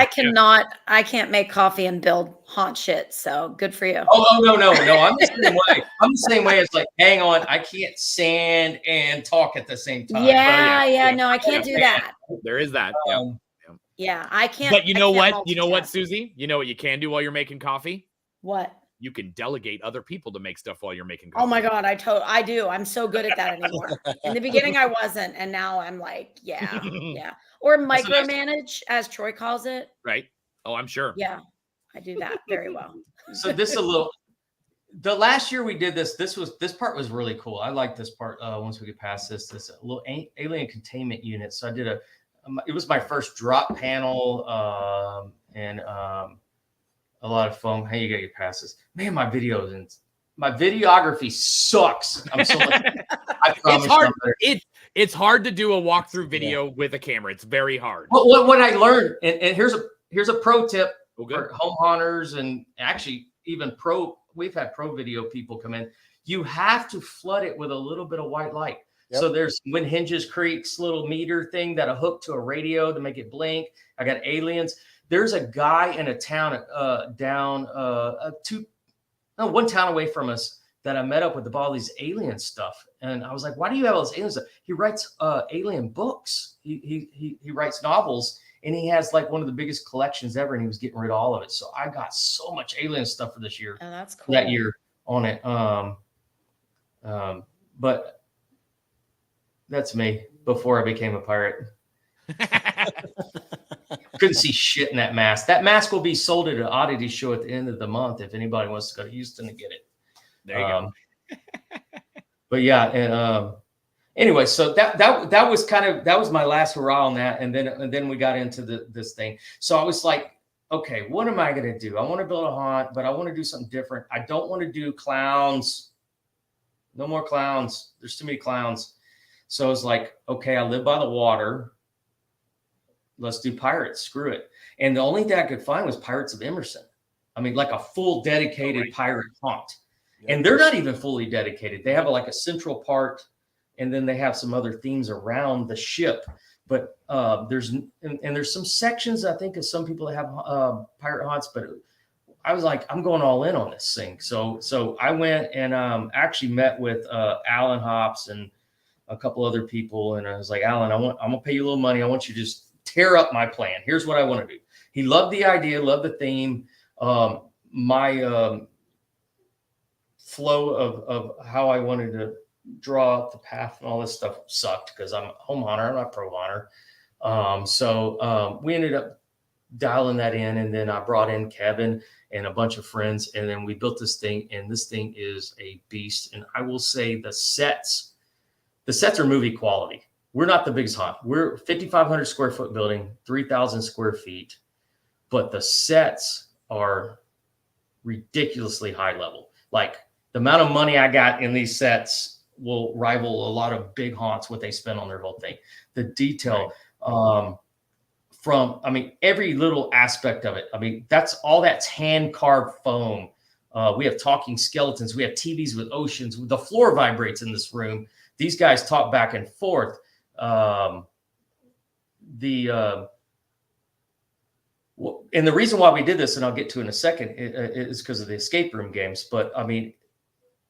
I can't make coffee and build haunt shit. So good for you. Oh, no. I'm the same way. I'm the same way. It's like, hang on, I can't stand and talk at the same time. Yeah. No, I can't do that. There is that. Yeah, I can't. But you know I can't what? You know what, multitask. Susie? You know what you can do while you're making coffee? What? You can delegate other people to make stuff while you're making coffee. Oh my God, I do. I'm so good at that anymore. In the beginning, I wasn't, and now I'm like, yeah. Or micromanage, as Troy calls it. Right. Oh, I'm sure. Yeah, I do that very well. So this a little. The last year we did this part was really cool. I like this part. Once we get past this little alien containment unit. So I did it was my first drop panel, and a lot of foam. Hey, you gotta get past this. Man, my videography sucks. I'm so I promise. It's hard to do a walkthrough video with a camera. It's very hard. What I learned, and here's a pro tip Okay. for home hunters, and actually even we've had pro video people come in. You have to flood it with a little bit of white light. Yep. So there's Wind Hinges Creek's little meter thing that'll hook to a radio to make it blink. I got aliens. There's a guy in a town one town away from us that I met up with all these alien stuff. And I was like, why do you have all this alien stuff? He writes alien books. He writes novels, and he has like one of the biggest collections ever, and he was getting rid of all of it. So I got so much alien stuff for this year. Oh, that's cool. That year on it. But that's me before I became a pirate. Couldn't see shit in that mask. That mask will be sold at an oddity show at the end of the month if anybody wants to go to Houston to get it. There you go. But yeah, and anyway, so that was my last hurrah on that, and then we got into this thing. So I was like, okay, what am I going to do? I want to build a haunt, but I want to do something different. I don't want to do clowns. No more clowns. There's too many clowns. So I was like, okay, I live by the water. Let's do pirates. Screw it. And the only thing I could find was Pirates of Emerson. I mean, like a full dedicated pirate haunt. Yeah. And they're not even fully dedicated. They have like a central part, and then they have some other themes around the ship. But there's some sections, I think, of some people that have pirate haunts. But I was like, I'm going all in on this thing. So I went and actually met with Alan Hops and a couple other people, and I was like, Alan, I'm gonna pay you a little money. I want you to just tear up my plan. Here's what I want to do. He loved the idea, loved the theme. My flow of how I wanted to draw up the path and all this stuff sucked because I'm a home hunter, I'm not pro hunter. So we ended up dialing that in, and then I brought in Kevin and a bunch of friends, and then we built this thing, and this thing is a beast. And I will say the sets are movie quality. We're not the biggest haunt. We're 5,500 square foot building, 3,000 square feet, but the sets are ridiculously high level. Like the amount of money I got in these sets will rival a lot of big haunts, what they spend on their whole thing. The detail, from every little aspect of it. I mean, that's hand carved foam. We have talking skeletons. We have TVs with oceans. The floor vibrates in this room. These guys talk back and forth. And the reason why we did this, and I'll get to in a second, is because of the escape room games. But I mean,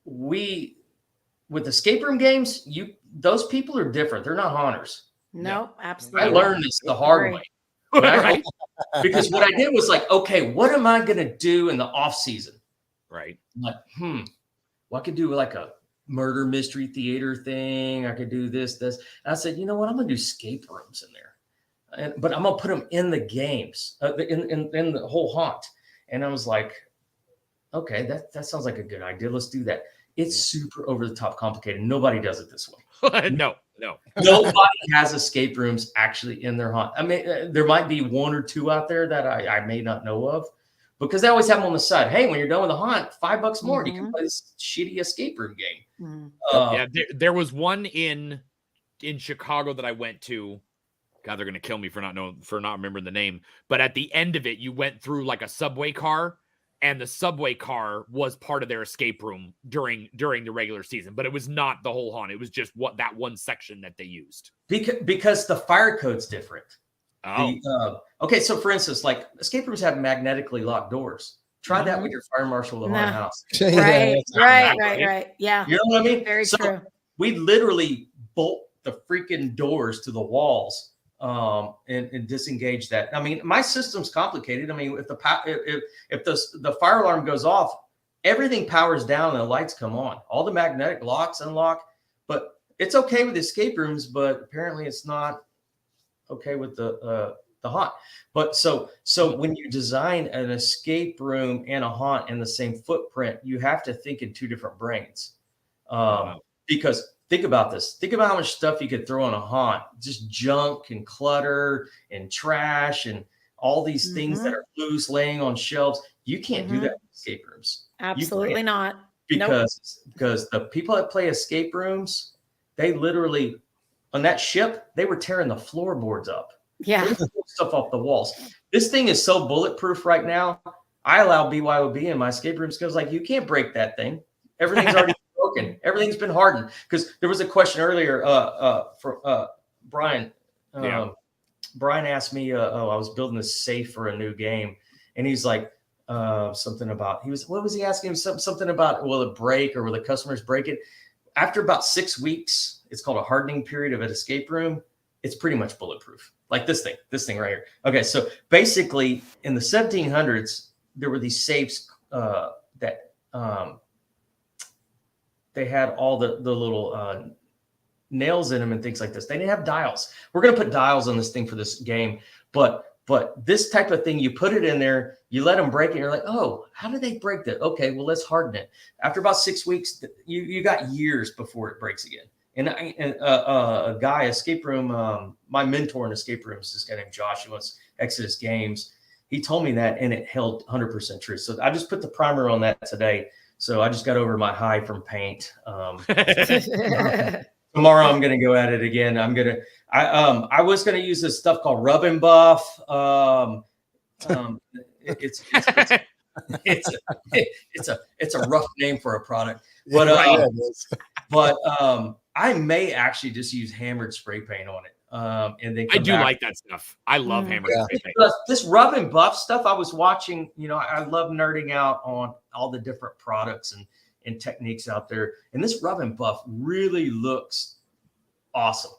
with escape room games, those people are different. They're not haunters. No, absolutely. I learned this the hard way. Right? Because what I did was like, okay, what am I going to do in the off season? Right. I'm like, well, I could do like a murder mystery theater thing. I could do this. And I said, you know what? I'm going to do escape rooms in there. But I'm going to put them in the games, in the whole haunt. And I was like, okay, that sounds like a good idea. Let's do that. It's super over the top complicated. Nobody does it this way. No. Nobody has escape rooms actually in their haunt. I mean, there might be one or two out there that I may not know of, because they always have them on the side. Hey, when you're done with the haunt, $5 more, you can play this shitty escape room game. There was one in Chicago that I went to. God, they're gonna kill me for not remembering the name. But at the end of it, you went through like a subway car, and the subway car was part of their escape room during the regular season. But it was not the whole haunt. It was just that one section that they used. Because the fire code's different. Okay, so for instance, like escape rooms have magnetically locked doors. Try that with your fire marshal in the haunted house. Right. Yeah. You know what I mean? Very true. We literally bolt the freaking doors to the walls and disengage that. I mean, my system's complicated. I mean, if the fire alarm goes off, everything powers down and the lights come on. All the magnetic locks unlock, but it's okay with escape rooms, but apparently it's not okay with the haunt. But so when you design an escape room and a haunt in the same footprint, you have to think in two different brains. Because think about this. Think about how much stuff you could throw in a haunt, just junk and clutter and trash and all these things that are loose laying on shelves. You can't do that in escape rooms. Absolutely not. Because the people that play escape rooms, they literally on that ship, they were tearing the floorboards up. Yeah. Stuff off the walls. This thing is so bulletproof right now. I allow BYOB in my escape rooms because like you can't break that thing. Everything's already broken. Everything's been hardened. Because there was a question earlier for Brian. Brian asked me, I was building a safe for a new game, and he's like, something about what was he asking him? Something about will it break or will the customers break it? After about 6 weeks, it's called a hardening period of an escape room. It's pretty much bulletproof. Like this thing right here. Okay, so basically in the 1700s, there were these safes that they had all the little nails in them and things like this. They didn't have dials. We're going to put dials on this thing for this game, but this type of thing, you put it in there, you let them break it. You're like, oh, how did they break that? Okay, well, let's harden it. After about 6 weeks, you got years before it breaks again. And a guy, escape room, my mentor in escape rooms, this guy named Josh, who wants Exodus Games. He told me that, and it held 100% true. So I just put the primer on that today. So I just got over my high from paint. Tomorrow I'm going to go at it again. I was going to use this stuff called Rub and Buff. It's a rough name for a product, but I may actually just use hammered spray paint on it. And then I do like that stuff. I love hammered spray paint. This Rub and Buff stuff I was watching, I love nerding out on all the different products and techniques out there. And this Rub and Buff really looks awesome.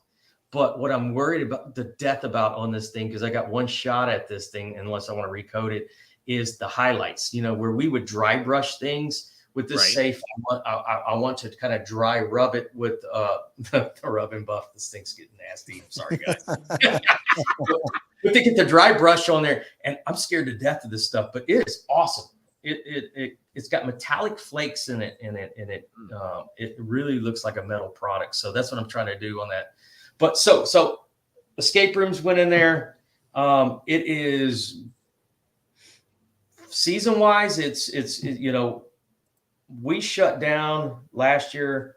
But what I'm worried about the death about on this thing, because I got one shot at this thing, unless I want to recode it, is the highlights, where we would dry brush things with this safe. I want to kind of dry rub it with the Rub and Buff. This thing's getting nasty. I'm sorry, guys. But they get the dry brush on there, and I'm scared to death of this stuff, but it is awesome. It's got metallic flakes in it, and it really looks like a metal product. So that's what I'm trying to do on that. But so escape rooms went in there. It is season wise. It's we shut down last year.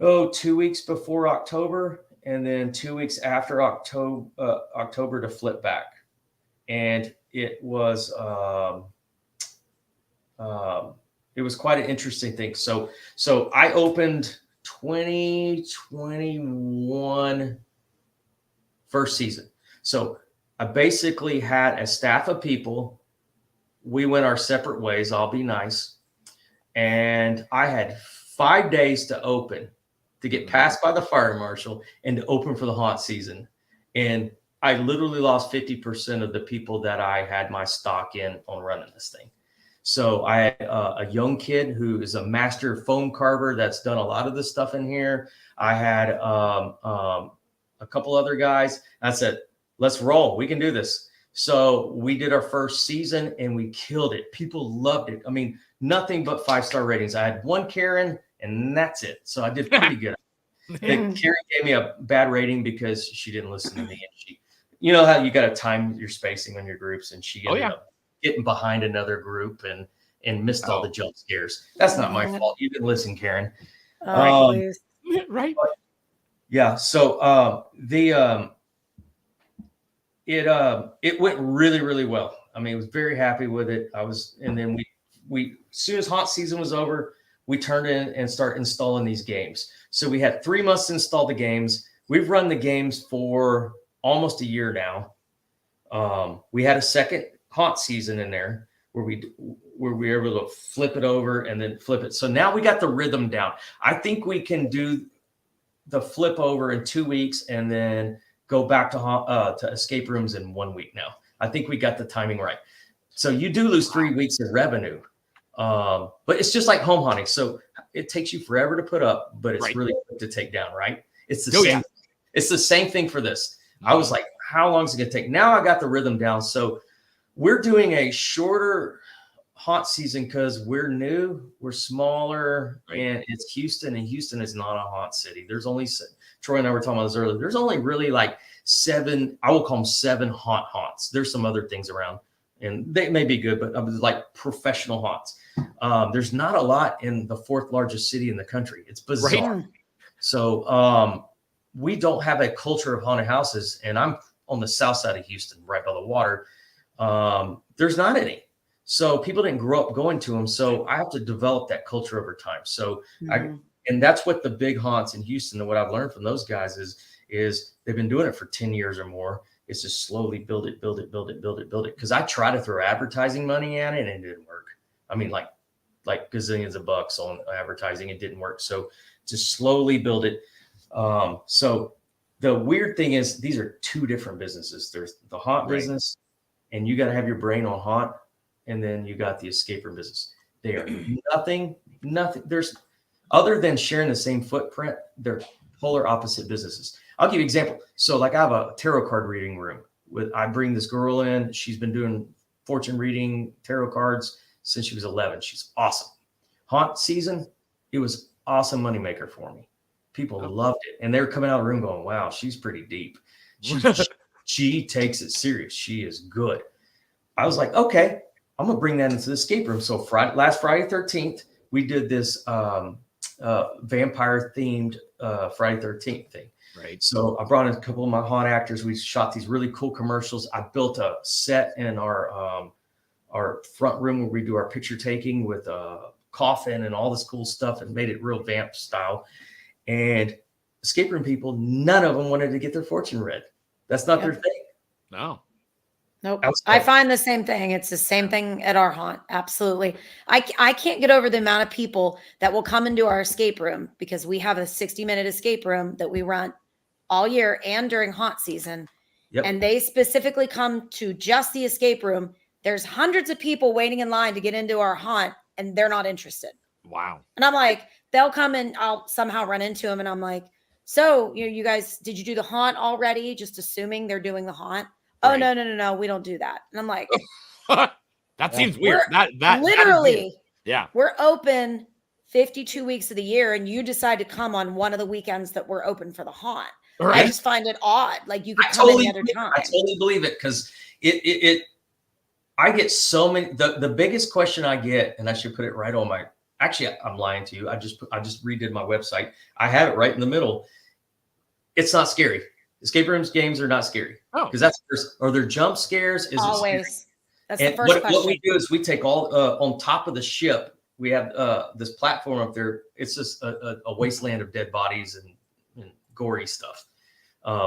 2 weeks before October, and then 2 weeks after October to flip back, and it was quite an interesting thing. So I opened 2021 first season. So I basically had a staff of people. We went our separate ways. I'll be nice. And I had 5 days to open, to get passed by the fire marshal and to open for the haunt season. And I literally lost 50% of the people that I had my stock in on running this thing. So I had a young kid who is a master foam carver that's done a lot of this stuff in here. I had a couple other guys. I said, let's roll. We can do this. So we did our first season and we killed it. People loved it. I mean, nothing but 5-star ratings. I had one Karen and that's it. So I did pretty good. Karen gave me a bad rating because she didn't listen to me. And she, you know how you got to time your spacing on your groups, and she ended up getting behind another group and missed all the jump scares. That's not my fault. You didn't listen, Karen. Right. Yeah. So it went really, really well. I mean, I was very happy with it. And then we as soon as haunt season was over, we turned in and started installing these games. So we had 3 months to install the games. We've run the games for almost a year now. We had a second haunt season in there where we were able to flip it over and then flip it. So now we got the rhythm down. I think we can do the flip over in 2 weeks and then go back to escape rooms in 1 week now. I think we got the timing right. So you do lose 3 weeks of revenue. But it's just like home haunting. So it takes you forever to put up, but it's really quick to take down, right? It's the same. Yeah. It's the same thing for this. I was like, how long is it going to take? Now I got the rhythm down. So we're doing a shorter haunt season because we're new, we're smaller, and it's Houston, and Houston is not a haunt city. There's only, Troy and I were talking about this earlier, there's only really like 7, I will call them 7 haunts. There's some other things around, and they may be good, but like professional haunts. There's not a lot in the 4th largest city in the country. It's bizarre. Right. So we don't have a culture of haunted houses, and I'm on the south side of Houston, right by the water. There's not any. So people didn't grow up going to them. So I have to develop that culture over time. So and that's what the big haunts in Houston, and what I've learned from those guys is they've been doing it for 10 years or more. It's just slowly build it. Because I try to throw advertising money at it and it didn't work. I mean, like gazillions of bucks on advertising, it didn't work. So just slowly build it. So the weird thing is these are 2 different businesses. There's the haunt business, and you got to have your brain on haunt. And then you got the escape room business. They are nothing. There's other than sharing the same footprint, they're polar opposite businesses. I'll give you an example. So like I have a tarot card reading room. I bring this girl in. She's been doing fortune reading tarot cards since she was 11. She's awesome. Haunt season, it was awesome moneymaker for me. People loved it. And they were coming out of the room going, wow, she's pretty deep. She takes it serious. She is good. I was like, okay, I'm going to bring that into the escape room. So last Friday 13th, we did this vampire themed Friday 13th thing. Right. So I brought in a couple of my haunt actors. We shot these really cool commercials. I built a set in our front room where we do our picture taking with a coffin and all this cool stuff, and made it real vamp style. And escape room people, none of them wanted to get their fortune read. That's not their thing. No. Nope. I find the same thing. It's the same thing at our haunt. Absolutely. I can't get over the amount of people that will come into our escape room, because we have a 60-minute escape room that we run all year and during haunt season. Yep. And they specifically come to just the escape room. There's hundreds of people waiting in line to get into our haunt, and they're not interested. Wow. And I'm like, they'll come and I'll somehow run into them. And I'm like, so you guys, did you do the haunt already? Just assuming they're doing the haunt. Oh, no, we don't do that. And I'm like, that seems weird. That literally, yeah, we're open 52 weeks of the year, and you decide to come on one of the weekends that we're open for the haunt. Right. I just find it odd. Like you could come any other time. I totally believe it, because I get so many. The biggest question I get, and I should put it right on my. Actually, I'm lying to you. I just redid my website. I have it right in the middle. It's not scary. Escape rooms games are not scary. Oh, because are there jump scares? Is always. That's the first question. What we do is we take all on top of the ship. We have this platform up there. It's just a wasteland of dead bodies and gory stuff.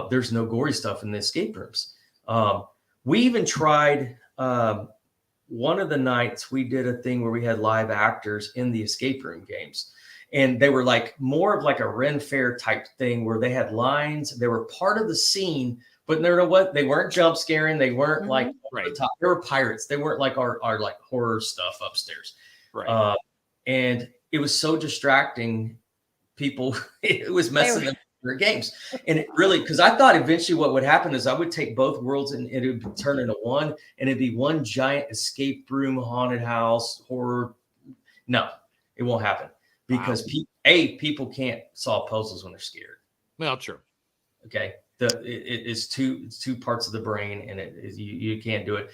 There's no gory stuff in the escape rooms. We even tried one of the nights we did a thing where we had live actors in the escape room games. And they were like more of like a Ren Fair type thing where they had lines. They were part of the scene, but they weren't jump scaring. They weren't like the top. They were pirates. They weren't like our like horror stuff upstairs. Right. And it was so distracting. People, it was messing up their games. And it really, because I thought eventually what would happen is I would take both worlds and it would turn into one, and it'd be one giant escape room, haunted house, horror. No, it won't happen. Because people can't solve puzzles when they're scared. Well, true. Okay, it's two parts of the brain, and you can't do it.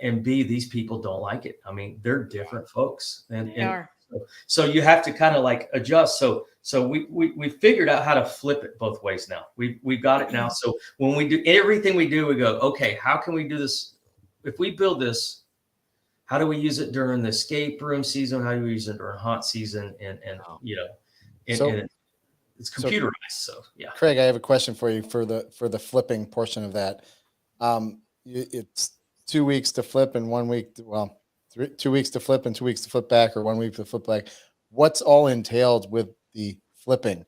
And B, these people don't like it. I mean, they're different folks, and so you have to kind of like adjust. So we figured out how to flip it both ways now. We've got it now. So when we do everything we do, we go, okay, how can we do this? If we build this, how do we use it during the escape room season? How do we use it during haunt season? And it's computerized. So yeah. Craig, I have a question for you for the flipping portion of that. It's 2 weeks to flip and 1 week. 2 weeks to flip and 2 weeks to flip back, or 1 week to flip back. What's all entailed with the flipping?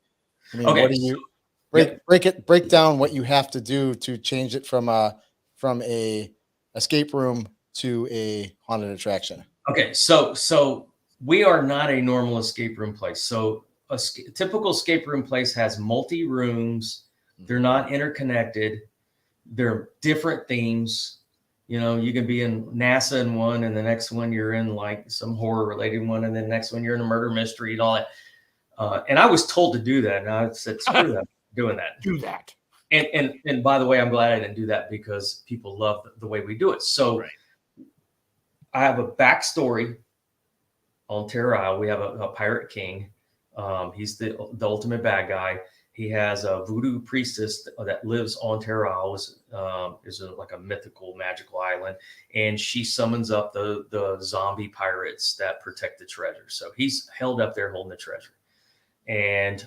I mean, what do you break down what you have to do to change it from a escape room to a haunted attraction? Okay, so we are not a normal escape room place. So a typical escape room place has multi rooms. They're not interconnected. They're different themes. You know, you can be in NASA in one, and the next one you're in like some horror related one, and then the next one you're in a murder mystery and all that. And I was told to do that, and I said, screw that, doing that. Do that. And by the way, I'm glad I didn't do that because people love the way we do it. So I have a backstory on Terror Isle. We have a pirate king. He's the ultimate bad guy. He has a voodoo priestess that lives on Terror Isle. Is like a mythical, magical island, and she summons up the zombie pirates that protect the treasure. So he's held up there holding the treasure, and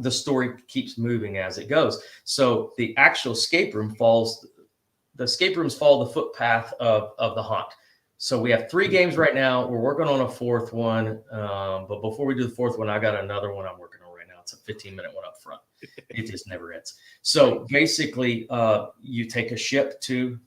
the story keeps moving as it goes. So the actual escape room follows the footpath of the haunt. So we have 3 games right now. We're working on a 4th one. But before we do the 4th one, I got another one I'm working on right now. It's a 15-minute one up front. It just never ends. So basically, you take a ship to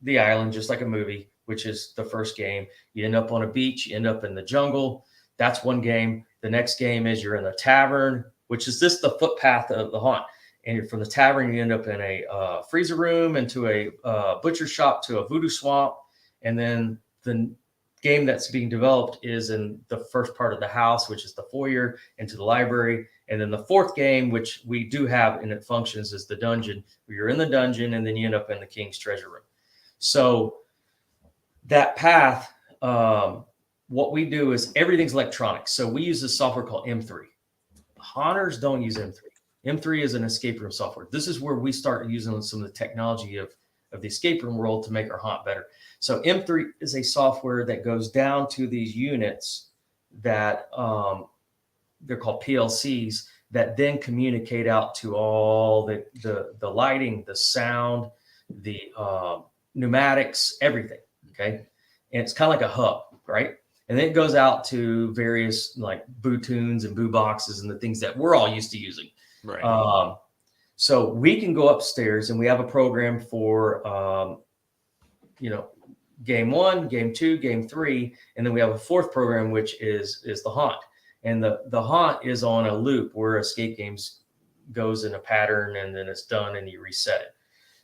the island, just like a movie, which is the first game. You end up on a beach. You end up in the jungle. That's one game. The next game is you're in a tavern, which is the footpath of the haunt. And from the tavern, you end up in a freezer room, into a butcher shop, to a voodoo swamp. And then the game that's being developed is in the first part of the house, which is the foyer, into the library. And then the 4th game, which we do have and it functions, is the dungeon, where you're in the dungeon and then you end up in the king's treasure room. So that path, what we do is everything's electronic. So we use this software called M3. Haunters don't use M3. M3 is an escape room software. This is where we start using some of the technology of the escape room world to make our haunt better. So M3 is a software that goes down to these units that they're called PLCs, that then communicate out to all the lighting, the sound, the pneumatics, everything. Okay. And it's kind of like a hub, right? And then it goes out to various like boo tunes and boo boxes and the things that we're all used to using. Right. So we can go upstairs and we have a program for, game 1, game 2, game 3. And then we have a 4th program, which is the haunt. And the haunt is on a loop where escape games goes in a pattern and then it's done and you reset it.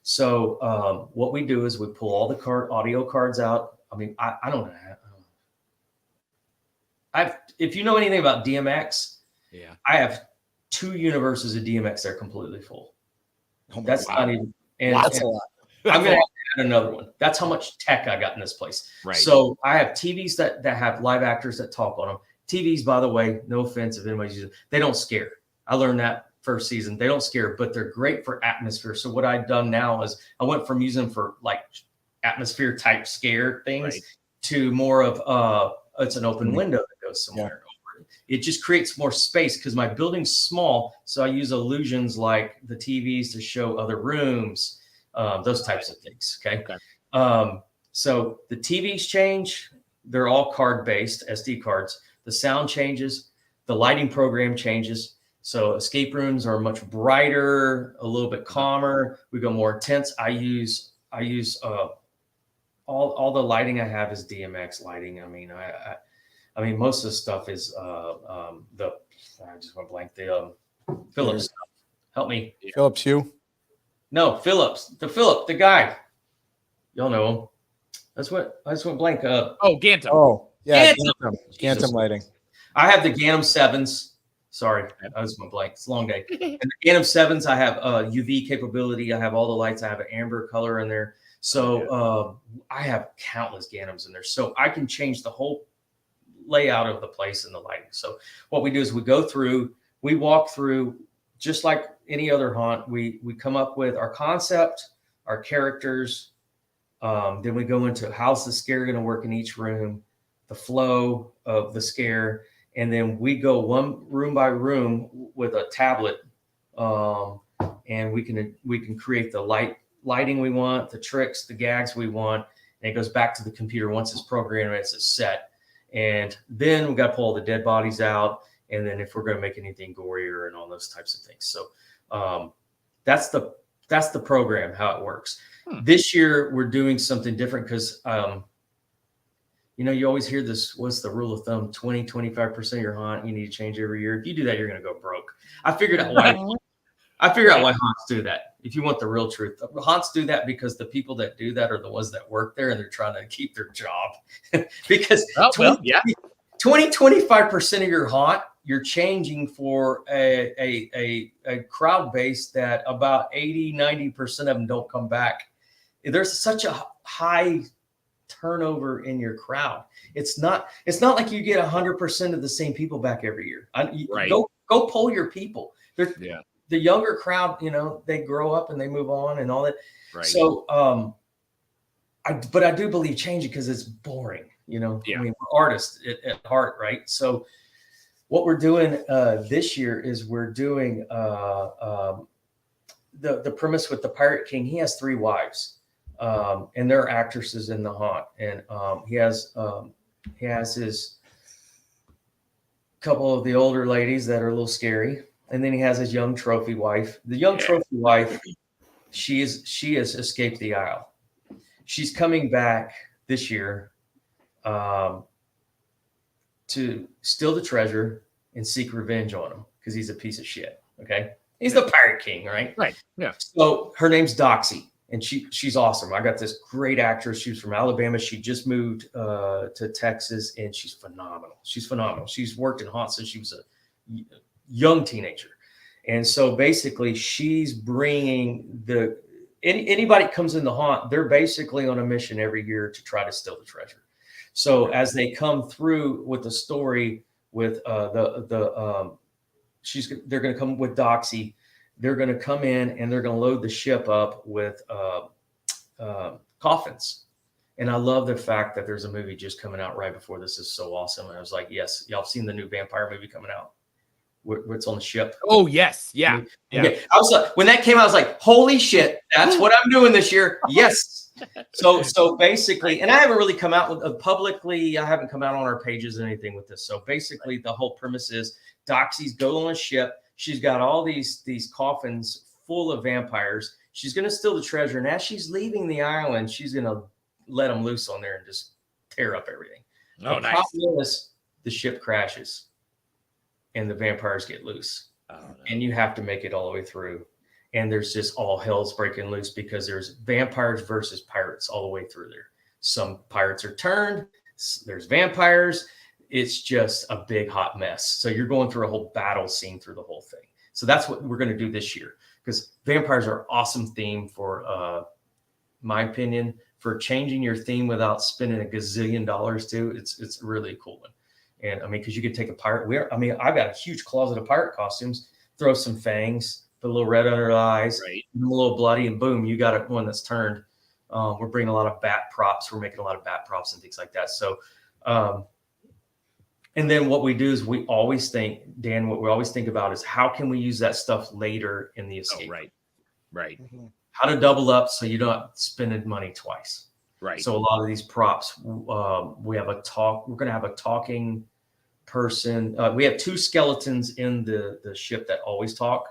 So what we do is we pull all the audio cards out. I mean, I don't know. If you know anything about DMX, I have 2 universes of DMX that are completely full. That's not even. That's a lot. I'm going to add another one. That's how much tech I got in this place. Right. So I have TVs that have live actors that talk on them. TVs, by the way, no offense if anybody's using, they don't scare. I learned that first season. They don't scare, but they're great for atmosphere. So what I've done now is I went from using them for like atmosphere type scare things to more of it's an open window that goes somewhere. It just creates more space because my building's small. So I use illusions like the TVs to show other rooms, those types of things. Okay. So the TVs change. They're all card based, SD cards. The sound changes. The lighting program changes. So escape rooms are much brighter, a little bit calmer. We go more intense. I use all the lighting I have is DMX lighting. I mean, most of the stuff is I just went blank. The Philips stuff. Help me. Philips Hue? No, Philips. The guy. Y'all know him. I just went blank. Gantom. Oh, yeah. Gantom lighting. I have the Gantom 7s. Sorry, I just went blank. It's a long day. And the Gantom 7s, I have UV capability. I have all the lights. I have an amber color in there. So I have countless Gantoms in there. So I can change the whole layout of the place and the lighting. So what we do is we walk through just like any other haunt. We come up with our concept, our characters. Then we go into how's the scare going to work in each room, the flow of the scare. and then we go one room by room with a tablet, and we can create the lighting we want, the tricks, the gags we want, and it goes back to the computer once it's programmed, it's set. And then we got to pull all the dead bodies out, and then if we're going to make anything gorier and all those types of things. So that's the program, how it works. This year we're doing something different because you always hear this, what's the rule of thumb, 25% of your haunt you need to change every year. If you do that, you're going to go broke. I figured out why haunts do that. If you want the real truth, haunts do that because the people that do that are the ones that work there and they're trying to keep their job. Because 25% of your haunt, you're changing for a crowd base that about 80-90% of them don't come back. There's such a high turnover in your crowd. It's not like you get 100% of the same people back every year. Right. Go poll your people. The younger crowd, they grow up and they move on and all that. Right. So, but I do believe changing because it's boring. I mean, we're artists at heart, right? So, what we're doing this year is we're doing the premise with the Pirate King. He has 3 wives, and they're actresses in the haunt, and he has his couple of the older ladies that are a little scary. And then he has his young trophy wife. The young trophy wife, she has escaped the aisle. She's coming back this year to steal the treasure and seek revenge on him because he's a piece of shit. Okay, he's the Pirate King, right? Right. Yeah. So her name's Doxy, and she's awesome. I got this great actress. She was from Alabama. She just moved to Texas, and she's phenomenal. She's worked in haunt since she was a young teenager. And so basically she's bringing anybody that comes in the haunt, they're basically on a mission every year to try to steal the treasure. So as they come through with the story with they're going to come with Doxy, they're going to come in and they're going to load the ship up with coffins. And I love the fact that there's a movie just coming out right before this is so awesome. And I was like, yes, y'all seen the new vampire movie coming out? Where it's on the ship. Oh yes, yeah. Okay. I was like, when that came out, I was like, holy shit, that's what I'm doing this year. Yes. So basically, and I haven't really come out with publicly. I haven't come out on our pages or anything with this. So basically, the whole premise is Doxy's go on a ship. She's got all these coffins full of vampires. She's going to steal the treasure, and as she's leaving the island, she's going to let them loose on there and just tear up everything. Oh, nice. Problem is, the ship crashes. And the vampires get loose. Oh, no. And you have to make it all the way through. And there's just all hell's breaking loose because there's vampires versus pirates all the way through there. Some pirates are turned. There's vampires. It's just a big hot mess. So you're going through a whole battle scene through the whole thing. So that's what we're going to do this year because vampires are an awesome theme for, my opinion, for changing your theme without spending a gazillion dollars too. It's really a cool one. And I mean, because you could take a pirate. I've got a huge closet of pirate costumes. Throw some fangs, put a little red under her eyes, right. A little bloody, and boom, you got one that's turned. We're bringing a lot of bat props. We're making a lot of bat props and things like that. So, and then what we do is we always think, Dan, what we always think about is how can we use that stuff later in the escape? Oh, right. Mm-hmm. How to double up so you're not spending money twice. Right. So a lot of these props, we have we're going to have a talking person. We have 2 skeletons in the ship that always talk.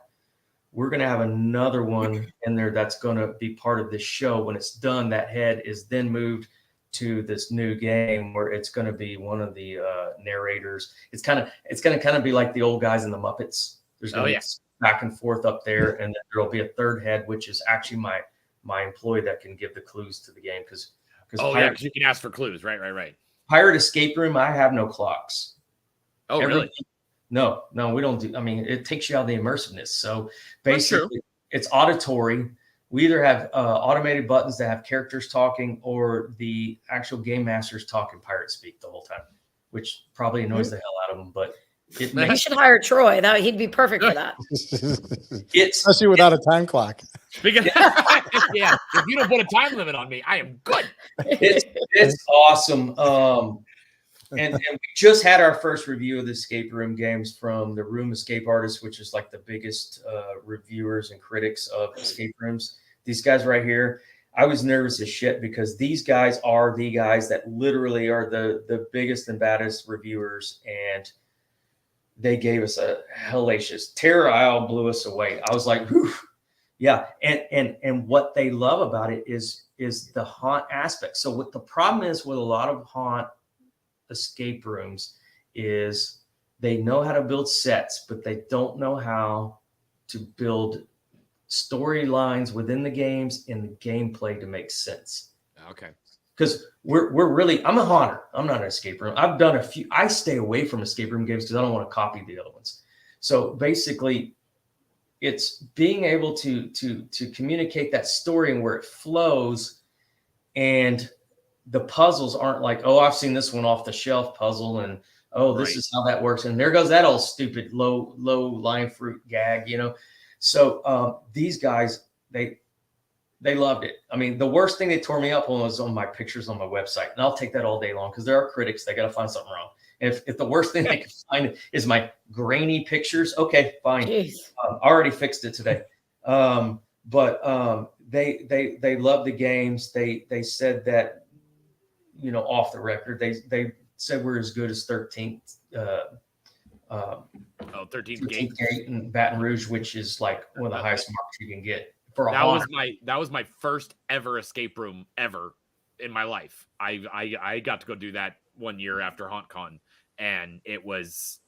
We're going to have another one in there that's going to be part of this show. When it's done, that head is then moved to this new game where it's going to be one of the narrators. It's going to kind of be like the old guys in the Muppets. There's going to be back and forth up there, and then there'll be a third head, which is actually my employee that can give the clues to the game because you can ask for clues. Right. Pirate escape room. I have no clocks. Oh, really? No, we don't do. I mean, it takes you out of the immersiveness. So basically, it's auditory. We either have automated buttons that have characters talking, or the actual game masters talking pirate speak the whole time, which probably annoys the hell out of them. But you should hire Troy. He'd be perfect for that. Especially without a time clock. Because, if you don't put a time limit on me, I am good. It's awesome. and we just had our first review of the escape room games from the Room Escape Artists, which is like the biggest reviewers and critics of escape rooms. These guys right here, I was nervous as shit because these guys are the guys that literally are the biggest and baddest reviewers, and they gave us a hellacious Terror Isle blew us away. I was like, whew. Yeah, and what they love about it is the haunt aspect. So what the problem is with a lot of haunt escape rooms is they know how to build sets, but they don't know how to build storylines within the games and the gameplay to make sense. Okay. Because we're really, I'm a haunter. I'm not an escape room. I've done a few. I stay away from escape room games because I don't want to copy the other ones. So basically, it's being able to communicate that story and where it flows, and the puzzles aren't like, oh, I've seen this one off the shelf puzzle, and oh, this is how that works, and there goes that old stupid low lying fruit gag, you know. So these guys, they loved it. I mean, the worst thing they tore me up on was on my pictures on my website, and I'll take that all day long because there are critics. They got to find something wrong. If the worst thing they can find is my grainy pictures, okay, fine. I already fixed it today. But they love the games. They said that, you know, off the record, they said we're as good as 13th. 13th Gate in Baton Rouge, which is like one of the highest marks you can get for a that was my first ever escape room ever in my life. I got to go do that one year after HauntCon, and I was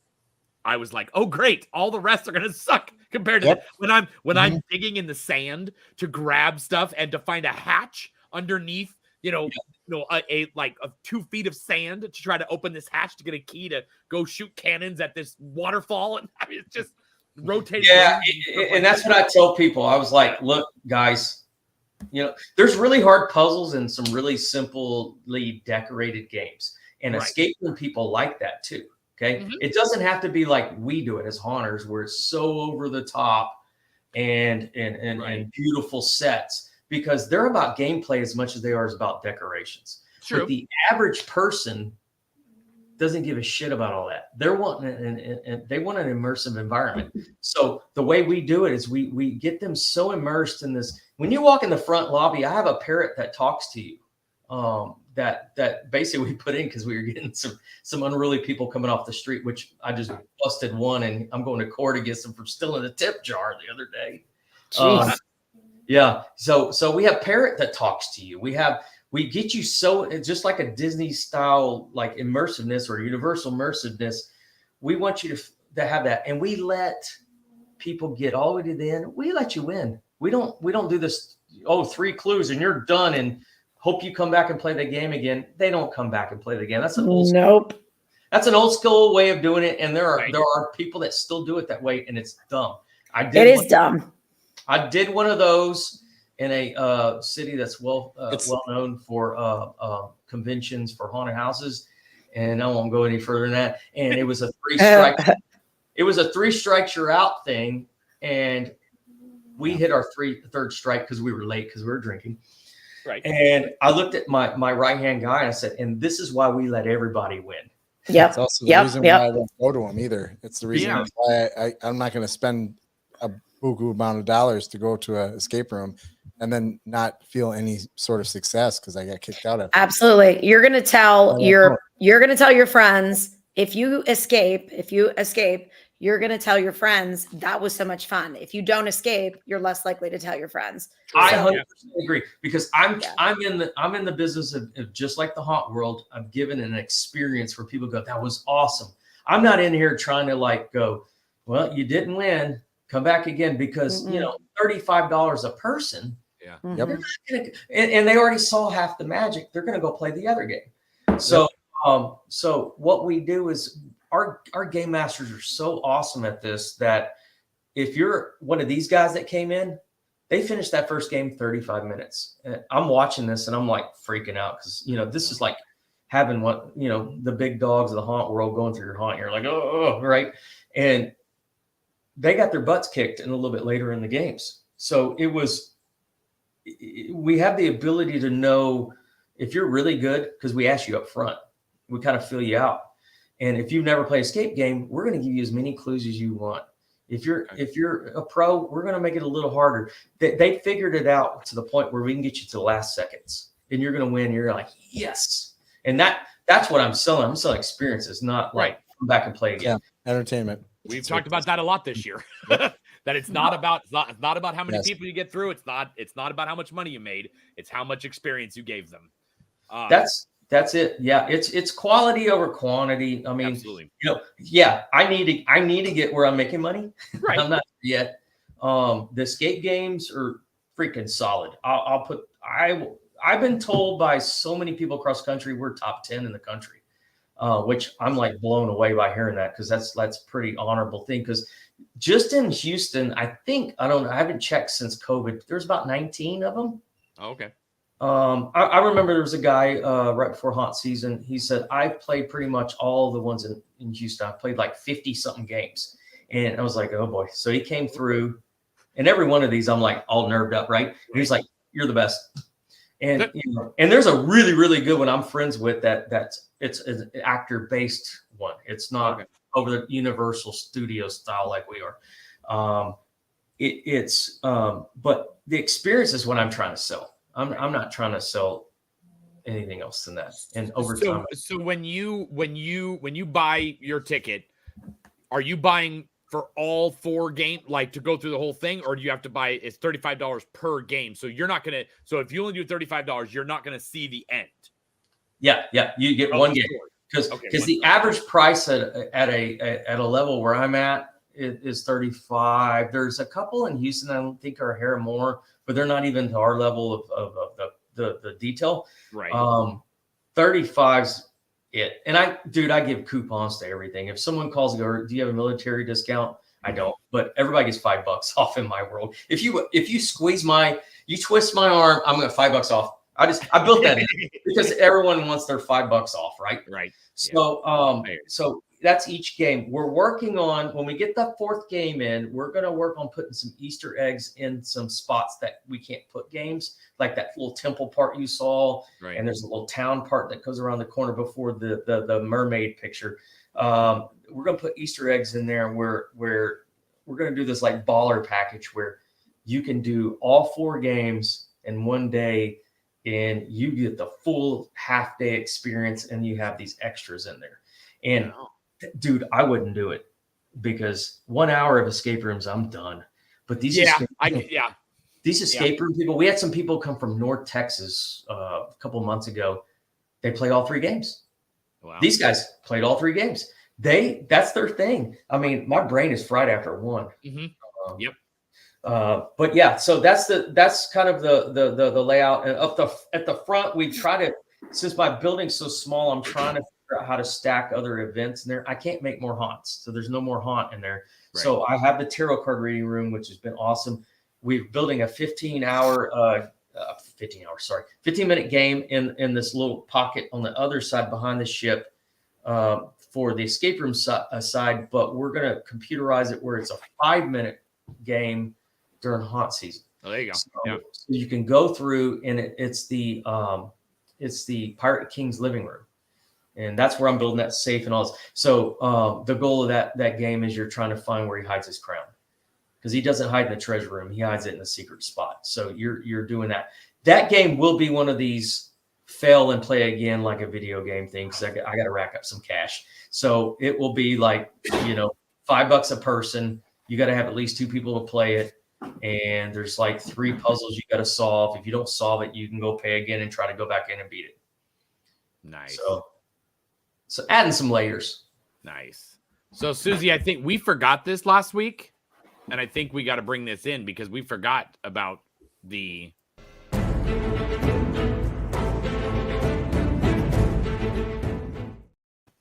like, oh great, all the rest are gonna suck compared to that. When I'm digging in the sand to grab stuff and to find a hatch underneath, a 2 feet of sand to try to open this hatch to get a key to go shoot cannons at this waterfall. And I mean, it's just rotating. Yeah. And that's what I tell people. I was like, look, guys, there's really hard puzzles and some really simply decorated games, and escape room people like that too. Okay. It doesn't have to be like we do it as haunters, where it's so over the top and beautiful sets, because they're about gameplay as much as they are about decorations. True. But the average person doesn't give a shit about all that. They're wanting they want an immersive environment. So the way we do it is we get them so immersed in this. When you walk in the front lobby, I have a parrot that talks to you. That basically we put in because we were getting some unruly people coming off the street, which I just busted one, and I'm going to court against them for stealing a tip jar the other day. Yeah. So we have parrot that talks to you. We get you so just like a Disney style, like immersiveness or universal immersiveness. We want you to have that. And we let people get all the way to the end. We let you win. We don't do this, 3 clues and you're done and hope you come back and play the game again. They don't come back and play the game. That's an old school. That's an old school way of doing it. And there are people that still do it that way, and it's dumb. It is dumb. I did one of those in a city that's well known for conventions for haunted houses, and I won't go any further than that. And it was a 3 strike. It was a 3 strikes you're out thing, and we hit our third strike because we were late because we were drinking. Right. And I looked at my right hand guy and I said, "And this is why we let everybody win." Yeah. It's also the reason why I won't go to them either. It's the reason why I'm not going to spend a buku amount of dollars to go to an escape room and then not feel any sort of success because I got kicked out. Absolutely. You're going to tell your friends if you escape, you're going to tell your friends that was so much fun. If you don't escape, you're less likely to tell your friends. I 100% agree, because I'm in the business of just like the haunt world. I'm given an experience where people go, that was awesome. I'm not in here trying to go, well, you didn't win, come back again, because $35 a person. Yeah. And they already saw half the magic. They're going to go play the other game. So what we do is our game masters are so awesome at this that if you're one of these guys that came in, they finished that first game 35 minutes. And I'm watching this and I'm like freaking out because, this is like having the big dogs of the haunt world going through your haunt. You're like, oh, right. And they got their butts kicked a little bit later in the games. So we have the ability to know if you're really good because we ask you up front. we kind of fill you out. And if you've never played escape game, we're going to give you as many clues as you want. If you're a pro, we're going to make it a little harder. They figured it out to the point where we can get you to the last seconds, and you're going to win. You're like, yes. And that's what I'm selling. I'm selling experiences, not like come back and play again. Yeah, entertainment. We've talked about that a lot this year. That it's not about how many people you get through. It's not about how much money you made. It's how much experience you gave them. That's it. Yeah, it's quality over quantity. I mean, absolutely. I need to get where I'm making money. Right. I'm not yet. The escape games are freaking solid. I've been told by so many people across the country we're top 10 in the country, which I'm like blown away by hearing that, because that's pretty honorable thing. Because just in Houston, I haven't checked since COVID. There's about 19 of them. Oh, okay. I remember there was a guy right before haunt season. He said, I've played pretty much all the ones in Houston. I played like 50 something games. And I was like, oh boy. So he came through, and every one of these, I'm like all nerved up. Right. And he's like, you're the best. And, and there's a really, really good one I'm friends with it's an actor based one. It's not over the Universal Studio style like we are. But the experience is what I'm trying to sell. I'm not trying to sell anything else than that. And over time. So when you buy your ticket, are you buying for all 4 games, like to go through the whole thing, or do you have to buy? It's $35 per game. So you're not gonna. So if you only do $35, you're not gonna see the end. Yeah, you get one game, because the average price at a level where I'm at is $35. There's a couple in Houston I don't think are here more, but they're not even to our level of the detail. Right. 35's it. And I give coupons to everything. If someone calls and goes, do you have a military discount? I don't, but everybody gets $5 off in my world. If you you twist my arm, I'm going to $5 off. I built that in because everyone wants their $5 off, right? Right. So, so that's each game. We're working on, when we get the 4th game in, we're going to work on putting some Easter eggs in some spots that we can't put games, like that little temple part you saw. Right. And there's a little town part that goes around the corner before the mermaid picture. We're going to put Easter eggs in there where we're going to do this like baller package where you can do all 4 games in one day, and you get the full half-day experience, and you have these extras in there. And dude, I wouldn't do it, because 1 hour of escape rooms, I'm done. But these these escape room people, we had some people come from North Texas a couple of months ago. They played all 3 games. Wow. These guys played all 3 games. That's their thing. I mean, my brain is fried after one. Mm-hmm. Yep. But yeah, so that's kind of the layout. And at the front, we try to, since my building's so small, I'm trying to figure out how to stack other events in there. I can't make more haunts, so there's no more haunt in there. Right. So I have the tarot card reading room, which has been awesome. We're building a 15-minute game in this little pocket on the other side behind the ship for the escape room side, but we're going to computerize it where it's a 5-minute game during haunt season. Oh, there you go. So you can go through, and it's the Pirate King's living room, and that's where I'm building that safe and all this. So the goal of that game is you're trying to find where he hides his crown, because he doesn't hide in the treasure room. He hides it in a secret spot. So you're doing that. That game will be one of these fail and play again like a video game thing, because I got to rack up some cash. So it will be like, $5 a person. You got to have at least 2 people to play it. And there's like 3 puzzles you got to solve. If you don't solve it, you can go pay again and try to go back in and beat it. Nice. So adding some layers. Nice. So Susie, I think we forgot this last week, and I think we got to bring this in because we forgot about the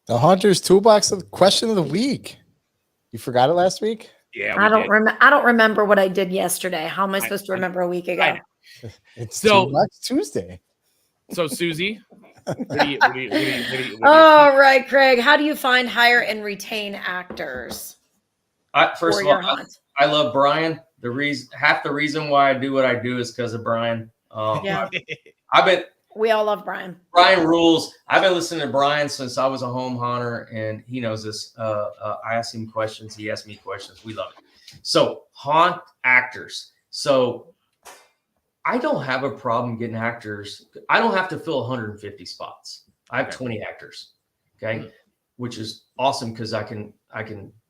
Haunter's Toolbox question of the week. You forgot it last week? Yeah, I don't remember what I did yesterday. How am I supposed to remember a week ago? It's Toolbox Tuesday. So Susie, all right, Craig. How do you find, hire, and retain actors? First of all, I love Brian. Half the reason why I do what I do is because of Brian. Yeah. We all love Brian. Brian rules. I've been listening to Brian since I was a home hunter, and he knows this. I ask him questions. He asks me questions. We love it. So haunt actors. So I don't have a problem getting actors. I don't have to fill 150 spots. I have 20 actors. Okay. Which is awesome because I can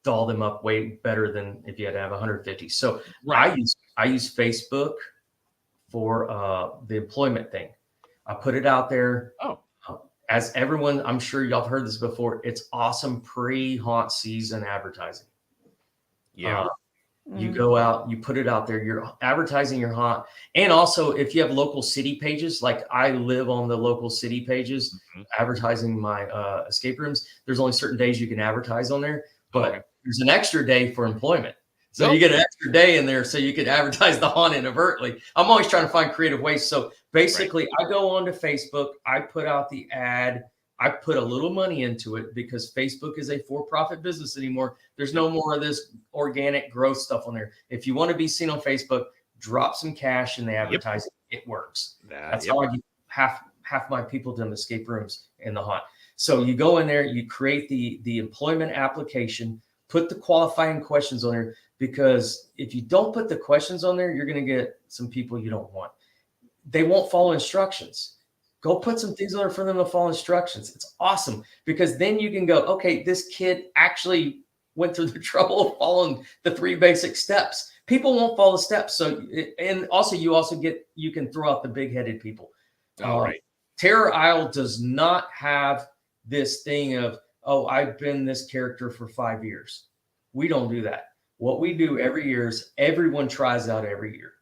doll them up way better than if you had to have 150. So I use Facebook for the employment thing. I put it out there. As everyone, I'm sure y'all have heard this before. It's awesome pre-haunt season advertising. Yeah. You go out, you put it out there, you're advertising your haunt. And also if you have local city pages, like I live on the local city pages, advertising my escape rooms, there's only certain days you can advertise on there, but there's an extra day for employment. So you get an extra day in there so you can advertise the haunt inadvertently. I'm always trying to find creative ways. So basically I go onto Facebook, I put out the ad, I put a little money into it because Facebook is a for-profit business anymore. There's no more of this organic growth stuff on there. If you want to be seen on Facebook, drop some cash in the advertising. It works. That's how I get half my people to escape rooms in the haunt. So you go in there, you create the employment application, put the qualifying questions on there, because if you don't put the questions on there, you're going to get some people you don't want. They won't follow instructions. Go put some things on there for them to follow instructions. It's awesome because then you can go, okay, this kid actually went through the trouble of following the 3 basic steps. People won't follow the steps. So, and also you can throw out the big-headed people. All right. Terror Isle does not have this thing of, oh, I've been this character for 5 years. We don't do that. What we do every year is everyone tries out every year.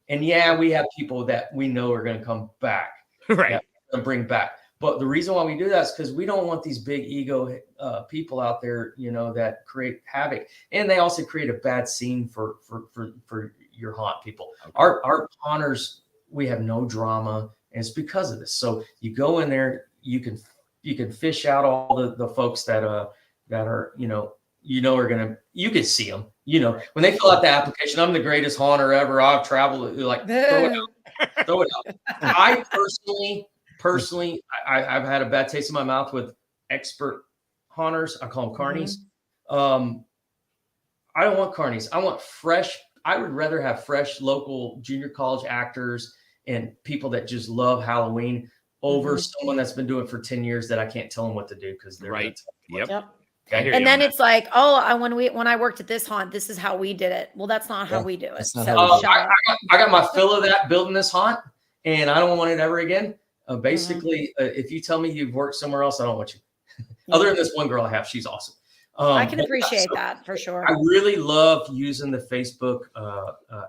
And yeah, we have people that we know are going to come back. Right. And bring back. But the reason why we do that is because we don't want these big ego people out there, that create havoc. And they also create a bad scene for your haunt people. Okay. Our haunters, we have no drama, and it's because of this. So you go in there, you can fish out all the folks that are are gonna, you can see them. When they fill out the application, I'm the greatest haunter ever. I've traveled. Like throw it out. Throw it out. I personally, I've had a bad taste in my mouth with expert haunters. I call them carnies. I don't want carnies. I want fresh. I would rather have fresh local junior college actors and people that just love Halloween over someone that's been doing it for 10 years that I can't tell them what to do because they're right. Yep. Okay. And then it's like, when I worked at this haunt, this is how we did it. Well, that's not how we do it. So I got my fill of that building this haunt, and I don't want it ever again. Basically, if you tell me you've worked somewhere else, I don't want you. Other than this one girl I have, she's awesome. I can appreciate that for sure. I really love using the Facebook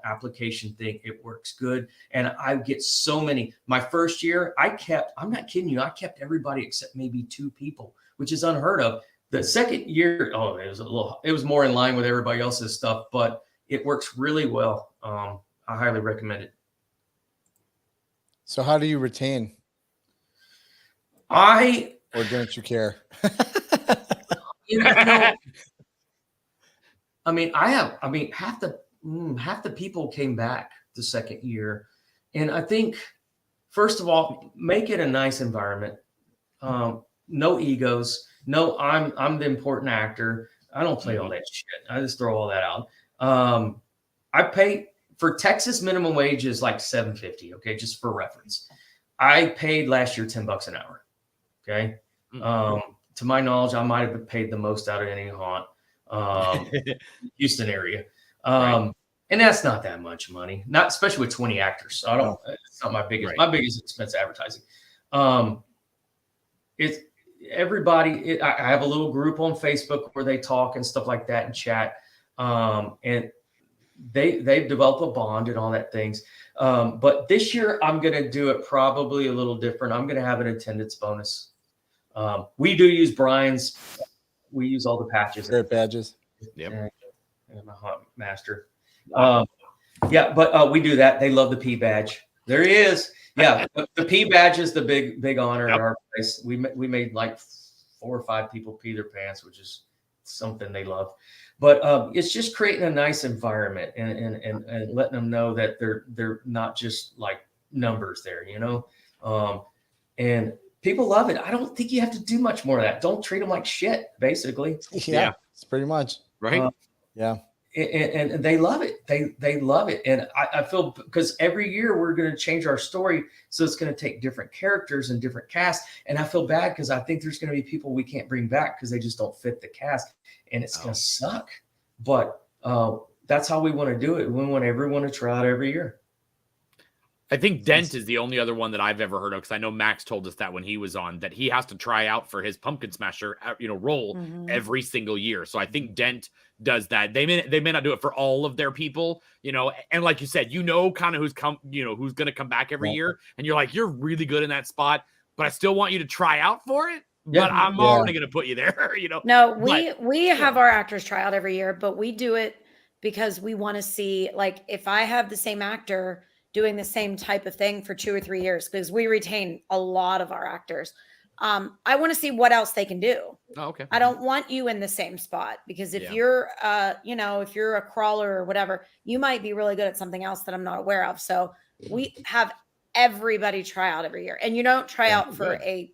application thing. It works good. And I get so many. My first year, I'm not kidding you, I kept everybody except maybe 2 people, which is unheard of. The second year, it was more in line with everybody else's stuff, but it works really well. I highly recommend it. So how do you retain? Or don't you care? Half the people came back the second year. And I think, first of all, make it a nice environment. No egos. No, I'm the important actor. I don't play all that shit. I just throw all that out. I pay for Texas minimum wage is like $7.50. Okay. Just for reference. I paid last year $10 an hour. Okay. To my knowledge, I might have paid the most out of any haunt, Houston area. And that's not that much money, not especially with 20 actors. So it's not my biggest, my biggest expense advertising. It's everybody. I have a little group on Facebook where they talk and stuff like that and chat. And they've developed a bond and all that things. But this year I'm going to do it probably a little different. I'm going to have an attendance bonus. We do use Brian's. We use all the patches. Great badges. Yep. And my haunt master. But we do that. They love the P badge. There he is. Yeah, the P badge is the big honor at our place. We made like 4 or 5 people pee their pants, which is something they love. But it's just creating a nice environment and letting them know that they're not just like numbers there. and people love it. I don't think you have to do much more of that. Don't treat them like shit, basically. Yeah, it's pretty much right. Yeah. And they love it. They love it. And I feel because every year we're going to change our story. So it's going to take different characters and different casts. And I feel bad because I think there's going to be people we can't bring back because they just don't fit the cast. And it's going to suck. But that's how we want to do it. We want everyone to try out every year. I think Dent is the only other one that I've ever heard of, because I know Max told us that when he was on, that he has to try out for his Pumpkin Smasher, role every single year. So I think Dent does that. They may not do it for all of their people, and like you said, kind of who's who's going to come back every year, and you're like, you're really good in that spot, but I still want you to try out for it. But I'm already going to put you there, No, we have our actors try out every year, but we do it because we want to see, like, if I have the same actor doing the same type of thing for 2 or 3 years, because we retain a lot of our actors. I want to see what else they can do. Oh, okay. I don't want you in the same spot, because if you're, if you're a crawler or whatever, you might be really good at something else that I'm not aware of. So we have everybody try out every year, and you don't try out for a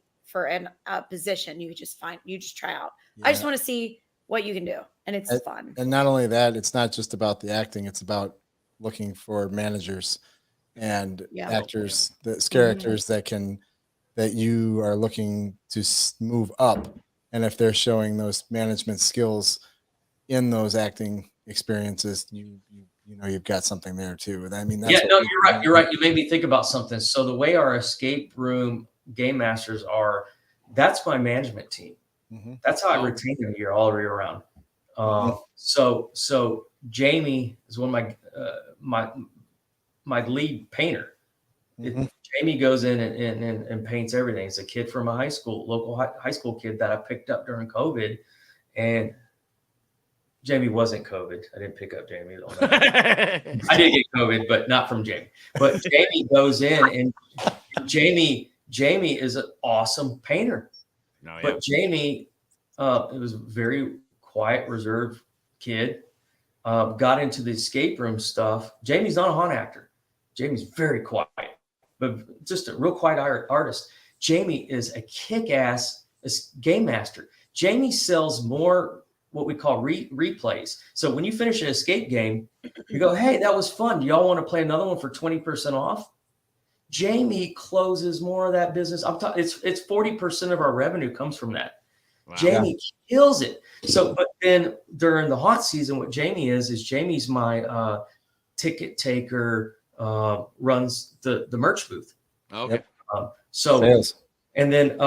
position. You just try out. I just want to see what you can do, and it's fun. And not only that, it's not just about the acting; it's about looking for managers and actors, the characters that you are looking to move up. And if they're showing those management skills in those acting experiences, you've got something there too. I mean, that's you're right. You're right. You made me think about something. So the way our escape room game masters are, that's my management team. That's how I retain them here all the way around. So Jamie is one of my lead painter. Jamie goes in and paints everything. He's a kid from a local high school kid that I picked up during COVID, and Jamie wasn't COVID. I didn't pick up Jamie. I did get COVID, but not from Jamie. But Jamie goes in, and Jamie is an awesome painter. But Jamie, it was a very quiet, reserved kid. Got into the escape room stuff. Jamie's not a haunt actor. Jamie's very quiet, but just a real quiet artist. Jamie is a kick-ass game master. Jamie sells more what we call replays. So when you finish an escape game, you go, hey, that was fun. Do y'all want to play another one for 20% off? Jamie closes more of that business. I'm talking, it's 40% of our revenue comes from that. Wow. Jamie kills it. So, but then during the haunt season, what Jamie is Jamie's my ticket taker, runs the merch booth. Okay. And then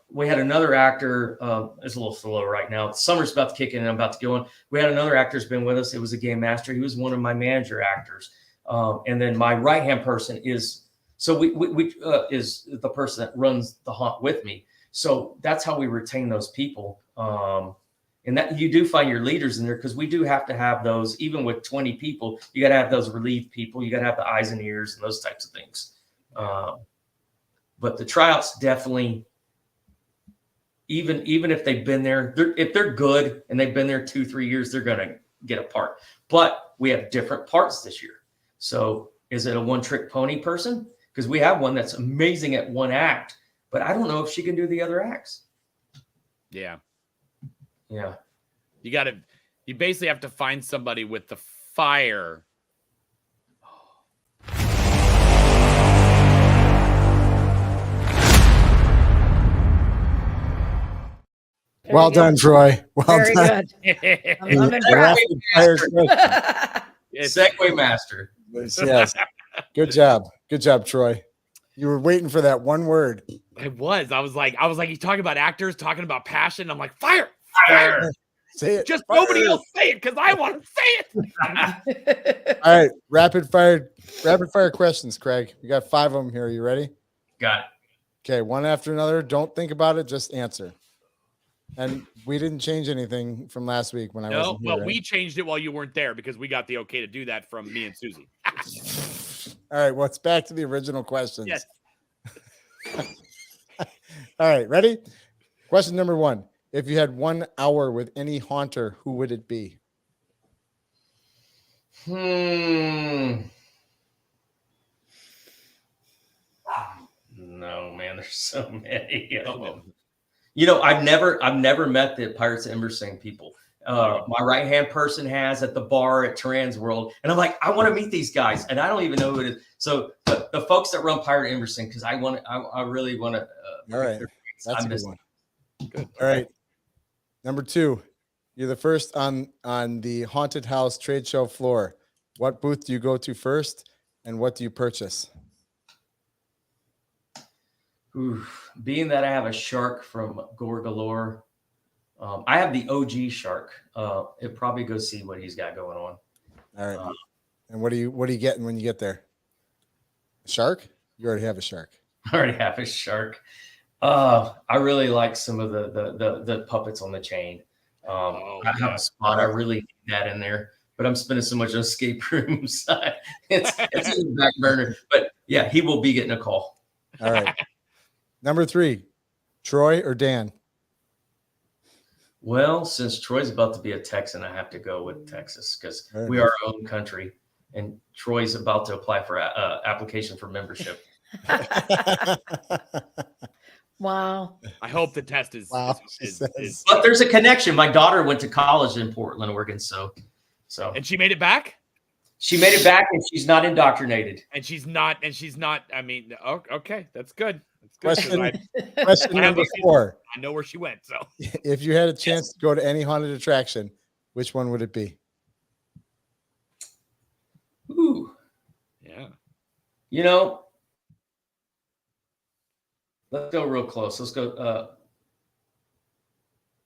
we had another actor, it's a little slow right now. Summer's about to kick in and I'm about to go in. We had another actor who's been with us. It was a game master. He was one of my manager actors. And then my right-hand person is the person that runs the haunt with me. So that's how we retain those people. And that you do find your leaders in there, because we do have to have those, even with 20 people, you got to have those relief people. You got to have the eyes and ears and those types of things. But the tryouts definitely, even if they've been there, if they're good and they've been there 2-3 years, they're going to get a part. But we have different parts this year. So is it a one-trick pony person? Because we have one that's amazing at one act, but I don't know if she can do the other acts. Yeah. Yeah. You basically have to find somebody with the fire. Well done, Troy. Well Very done. Good. I'm impressed. Segway master. Yes. Good job, Troy. You were waiting for that one word. It was. I was like, you talking about actors, talking about passion. I'm like, fire. Say it. Just fire. Nobody else say it, because I want to say it. All right. Rapid fire questions, Craig. We got 5 of them here. Are you ready? Got it. Okay. One after another. Don't think about it. Just answer. And we didn't change anything from last week when I wasn't here. Well, we changed it while you weren't there, because we got the okay to do that from me and Susie. All right. Well, it's back to the original questions. Yes. All right. Ready? Question number 1. If you had 1 hour with any haunter, who would it be? No, man, there's so many of Uh-oh. them. You know, I've never met the Pirates of Embersing people. My right hand person has at the bar at Trans World, and I'm like, I want to meet these guys, and I don't even know who it is. So the folks that run Pirate Embersing, because I really want to. All right, that's a good one. Good. All right, number 2, you're the first on the haunted house trade show floor. What booth do you go to first, and what do you purchase? Ooh, being that I have a shark from Gore Galore, I have the OG shark. It'd probably go see what he's got going on. All right. And what are you getting when you get there? A shark? You already have a shark. I already have a shark. I really like some of the puppets on the chain. I have a spot. I really need that in there, but I'm spending so much on escape rooms. it's in the back burner. But yeah, he will be getting a call. All right. Number 3, Troy or Dan? Well, since Troy's about to be a Texan, I have to go with Texas because we are our own country, and Troy's about to apply for application for membership. Wow. I hope the test is. Wow. is But there's a connection. My daughter went to college in Portland, Oregon, so. And she made it back. She made it back, and she's not indoctrinated. And she's not. I mean, okay, that's good. That's good. Question number 4. I know where she went. So, if you had a chance to go to any haunted attraction, which one would it be? Ooh. Yeah. You know, let's go real close. Let's go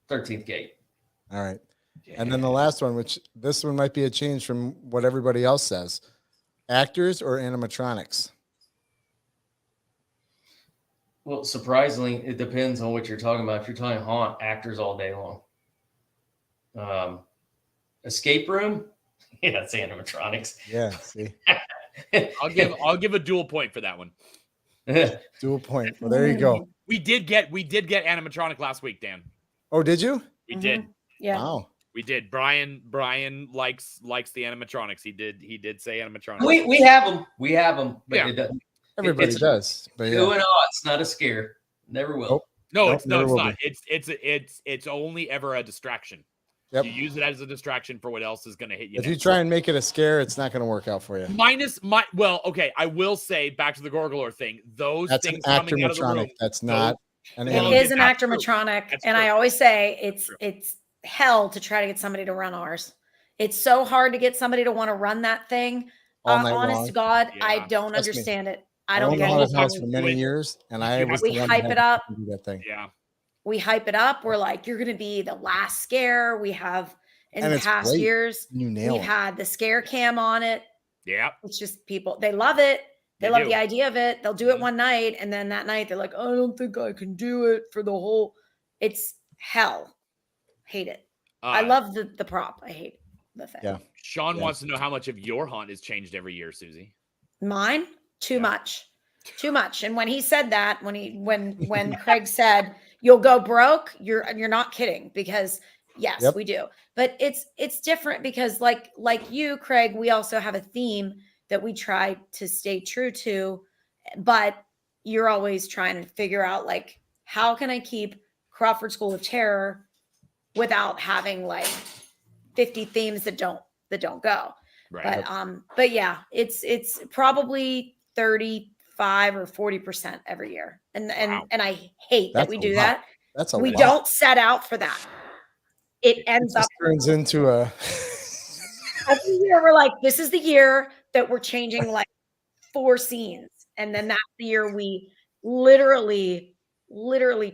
13th Gate. All right. And then the last one, which this one might be a change from what everybody else says. Actors or animatronics? Well, surprisingly, it depends on what you're talking about. If you're talking haunt, actors all day long. Escape room? Yeah, it's animatronics. Yeah, see. I'll give a dual point for that one. Dual point. Well, there you go. We did get animatronic last week, Dan. Oh, did you? We did. Yeah. Wow. We did. Brian likes the animatronics. He did say animatronics. We have them. We have them. But Yeah. it doesn't. Everybody does. But yeah. Doing it's not a scare. Never will. Nope. No, Nope, it's never will not. It's only ever a distraction. Yep. You use it as a distraction for what else is going to hit you. If you try and make it a scare, it's not going to work out for you. Okay, I will say back to the Gorgalore thing. That's things an coming out of the room. actor-matronic. That's not an It animatronic. is an actor-matronic, and I always say it's hell to try to get somebody to run ours. It's so hard to get somebody to want to run that thing. All night Honest long. to God, Yeah. I don't Trust me. understand it. I I don't owned get a haunted it. house for many years, and I was We the one hype that it had up. to do that thing. Yeah. We hype it up. We're like, you're going to be the last scare. We have in And the it's past great. years. You nail We've it. had the scare cam on it. Yeah. It's just people, they love it. They They love do. the idea of it. They'll do it Mhm. one night, and then that night they're like, I don't think I can do it for the whole. It's hell. Hate it. I love the prop. I hate the thing. Yeah. Sean Yeah. wants to know how much of your haunt has changed every year, Susie. Mine, too much. Too much. And when he said that, when Craig said you'll go broke, you're not kidding, because yes, Yep. we do. But it's different because like you, Craig, we also have a theme that we try to stay true to, but you're always trying to figure out like, how can I keep Crawford School of Terror without having like 50 themes that don't go. Right. But yeah, it's probably 35 or 40% every year. And Wow. I hate That's that we a do lot. that. That's a We lot. don't set out for that. It ends up Just turns into a every year we're like, this is the year that we're changing like 4 scenes. And then that's the year we literally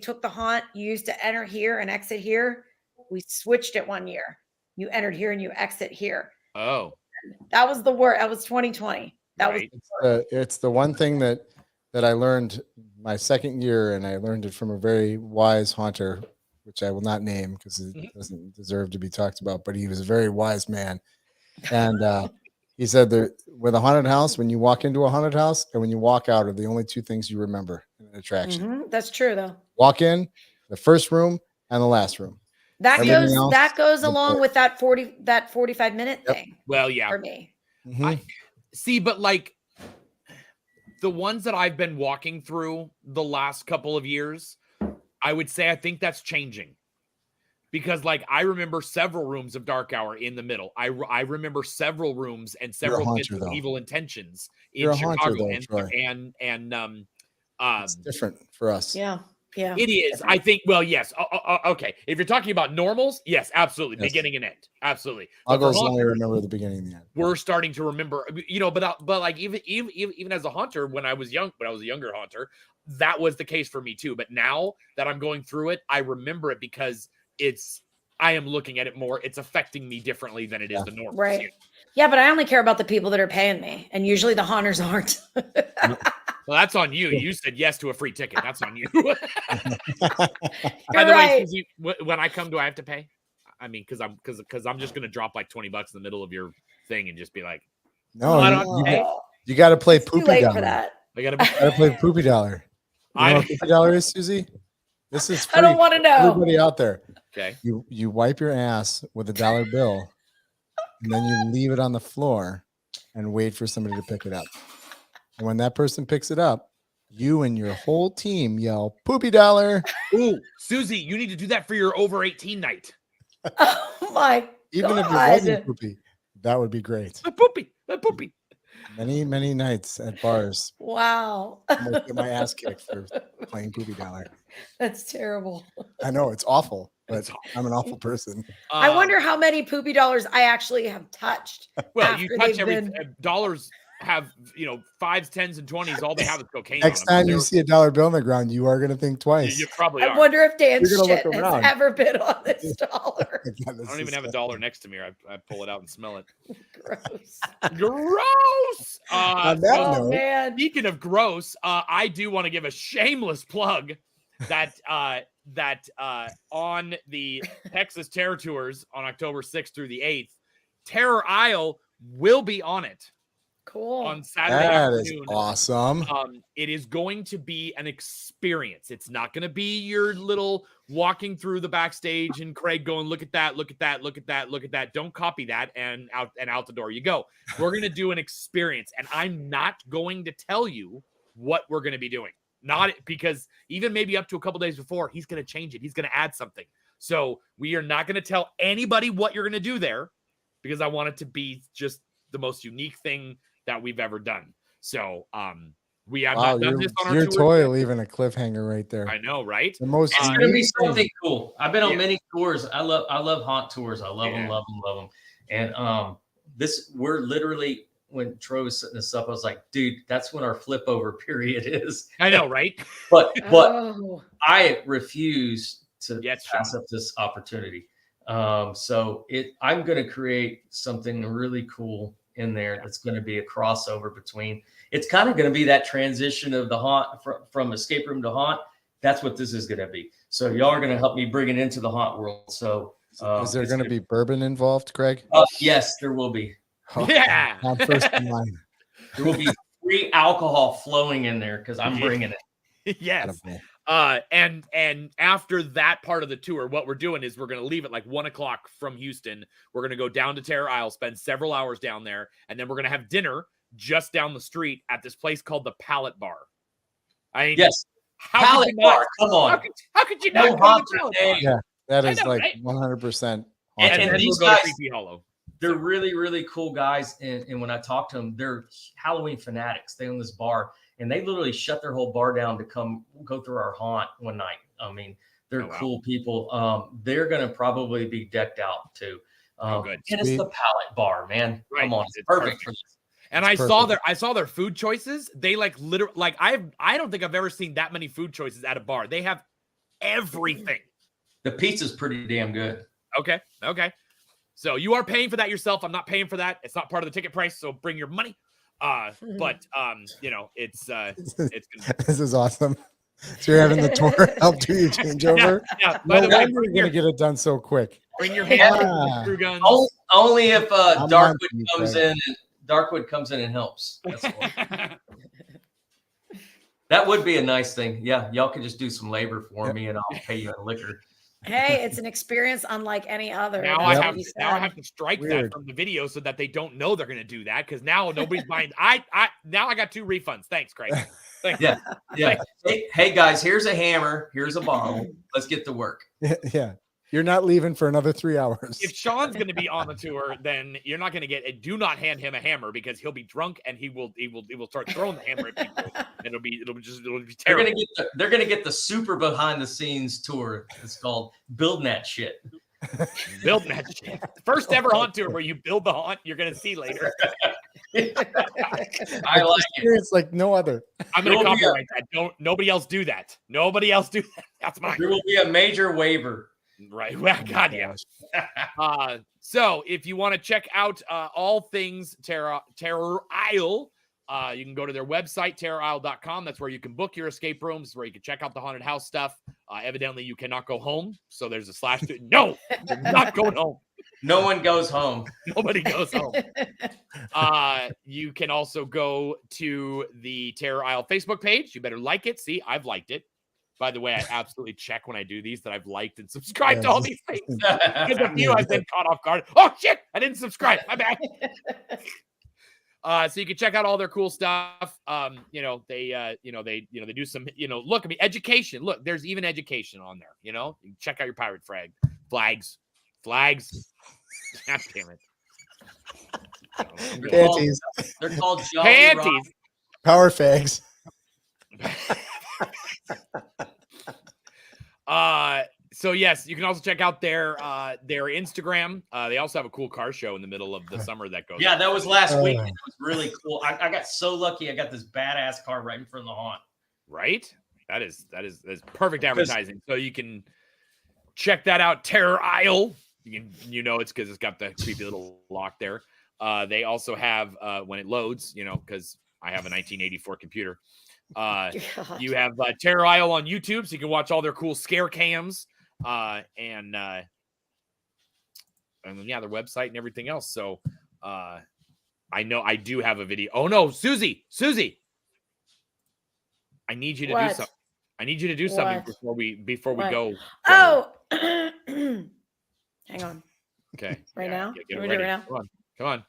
took the haunt. You used to enter here and exit here. We switched it one year. You entered here and you exit here. Oh, That was the word. That was 2020. That right. it's the one thing that I learned my second year, and I learned it from a very wise haunter, which I will not name because it doesn't deserve to be talked about, but he was a very wise man. And he said that with a haunted house, when you walk into a haunted house and when you walk out are the only 2 things you remember in an attraction. Mhm. That's true though. Walk in, the first room, and the last room. That Everything else, goes is along there. with that 45-minute Yep. thing Well, yeah. for me. Mhm. See, but like, the ones that I've been walking through the last couple of years, I would say I think that's changing. Because like I remember several rooms of Dark Hour in the middle. I remember several rooms and several bits of Evil Intentions in Chicago, it's different for us. Yeah. Yeah. It is. I think. Well, yes. Okay. If you're talking about normals, yes, absolutely. Yes. Beginning and end, absolutely. Muggles only remember the beginning and the end. We're starting to remember, but like even as a haunter, when I was a younger haunter, that was the case for me too. But now that I'm going through it, I remember it because I am looking at it more. It's affecting me differently than it is the normals. Right. Yeah, but I only care about the people that are paying me, and usually the haunters aren't. Well, that's on you. You said yes to a free ticket. That's on you. By the way, Susie, when I come, do I have to pay? I mean, because I'm just gonna drop like $20 in the middle of your thing and just be like, no, you got to play Poopy Dollar. For that. I gotta play Poopy Dollar. You know what Poopy Dollar is, Susie? This is free. I don't want to know. Everybody out there. Okay. You wipe your ass with a dollar bill, and then you leave it on the floor and wait for somebody to pick it up. And when that person picks it up, you and your whole team yell, "Poopy Dollar." Ooh, Susie, you need to do that for your over 18 night. Oh my Even God. if it wasn't poopy, that would be great. A poopy. Many nights at bars. Wow. I'm gonna get my ass kicked for playing Poopy Dollar. That's terrible. I know it's awful, but I'm an awful person. I wonder how many Poopy Dollars I actually have touched. Well, you touch dollars have 5s, 10s, and 20s. All they have is cocaine. Next time you see a dollar bill on the ground, you are going to think twice. You probably are. I wonder if Dan's shit has around. ever been on this dollar. I don't even have a dollar next to me. I pull it out and smell it. Gross. Gross. Man. Speaking of gross, I do want to give a shameless plug that on the Texas Terror Tours on October 6th through the 8th, Terror Isle will be on it. Cool. On Saturday afternoon. That is awesome. It is going to be an experience. It's not going to be your little walking through the backstage and Craig going, look at that, look at that, look at that, look at that. Don't copy that and out the door you go. We're going to do an experience, and I'm not going to tell you what we're going to be doing. Not because even maybe up to a couple days before, he's going to change it. He's going to add something. So we are not going to tell anybody what you're going to do there because I want it to be just the most unique thing that we've ever done. So we have not done this on our your tour. toy leaving a cliffhanger right there. I know, right? The most it's gonna be something cool. I've been on many tours. I love haunt tours. I love them. And we're literally, when Troy was setting this up, I was like, dude, that's when our flip over period is. I know, right? but I refuse to pass up this opportunity. So I'm going to create something really cool in there that's going to be a crossover between. It's kind of going to be that transition of the haunt from escape room to haunt. That's what this is going to be. So y'all are going to help me bring it into the haunt world. So is there going to be bourbon involved, Craig? Yes, there will be. Yeah, I'm first in line. There will be free alcohol flowing in there because I'm bringing it. Yes. And after that part of the tour, what we're doing is we're going to leave at like 1:00 from Houston. We're going to go down to Terror Isle, spend several hours down there, and then we're going to have dinner just down the street at this place called the Pallet Bar. Pallet Bar. Come on. How could you not go to the Pallet Bar? Yeah, that is like 100%. And these guys, they're really, really cool guys. And when I talk to them, they're Halloween fanatics. They own this bar. And they literally shut their whole bar down to come go through our haunt one night. I mean, they're cool people. They're going to probably be decked out too. Good. And it's the Pallet Bar, man. Right. Come on, it's perfect for this. And I saw their food choices. They literally I don't think I've ever seen that many food choices at a bar. They have everything. The pizza's pretty damn good. Okay. So you are paying for that yourself. I'm not paying for that. It's not part of the ticket price. So bring your money. But it's this is awesome. So you're having the tour help do your changeover. Yeah. By the way, we're gonna get it done so quick. Bring your hand through guns. Only if Darkwood comes in and helps. That's that would be a nice thing. Yeah, y'all could just do some labor for me, and I'll pay you in liquor. Hey, it's an experience unlike any other. Now That's I what have you to, now I said. have to strike Weird. that from the video so that they don't know they're going to do that because now nobody's buying. Now I got 2 refunds. Thanks, Craig. Thanks. Yeah. Yeah. Hey guys, here's a hammer. Here's a bottle. Let's get to work. Yeah. You're not leaving for another 3 hours. If Sean's going to be on the tour, then you're not going to get. Do not hand him a hammer because he'll be drunk and he will start throwing the hammer at people. And it'll be terrible. They're gonna get the super behind the scenes tour. It's called Building That Shit. Building that shit. First ever haunt tour where you build the haunt. You're going to see later. I like it. It's like no other. I'm going to copyright that. Nobody else do that. Nobody else do that. That's mine. There will be a major waiver. Right. Well, God, yeah. So if you want to check out all things Terror Isle, you can go to their website, terrorisle.com. That's where you can book your escape rooms, where you can check out the haunted house stuff. Evidently, you cannot go home. So there's a slash. No, you're not going home. No one goes home. Nobody goes home. You can also go to the Terror Isle Facebook page. You better like it. See, I've liked it. By the way, I absolutely check when I do these that I've liked and subscribed to all these things. Because a few I've been caught off guard. Oh shit! I didn't subscribe. My bad. So you can check out all their cool stuff. They do some, look, I mean, education. Look, there's even education on there. You can check out your pirate flags. God damn it. Panties. They're called Jolly Panties. Power fags. So yes, you can also check out their Instagram. They also have a cool car show in the middle of the summer that goes. Yeah, that was last week. It was really cool. I got so lucky. I got this badass car right in front of the haunt. Right? That's perfect advertising. So you can check that out. Terror Isle. It's because it's got the creepy little lock there. They also have when it loads, because I have a 1984 computer. You have Terror Isle on YouTube, so you can watch all their cool scare cams, and their website and everything else. So I know I do have a video. Oh no, Susie, I need you to do something. I need you to do something before we go. Oh, hang on. Okay. Right now? Get Can we ready. do it now? Come on.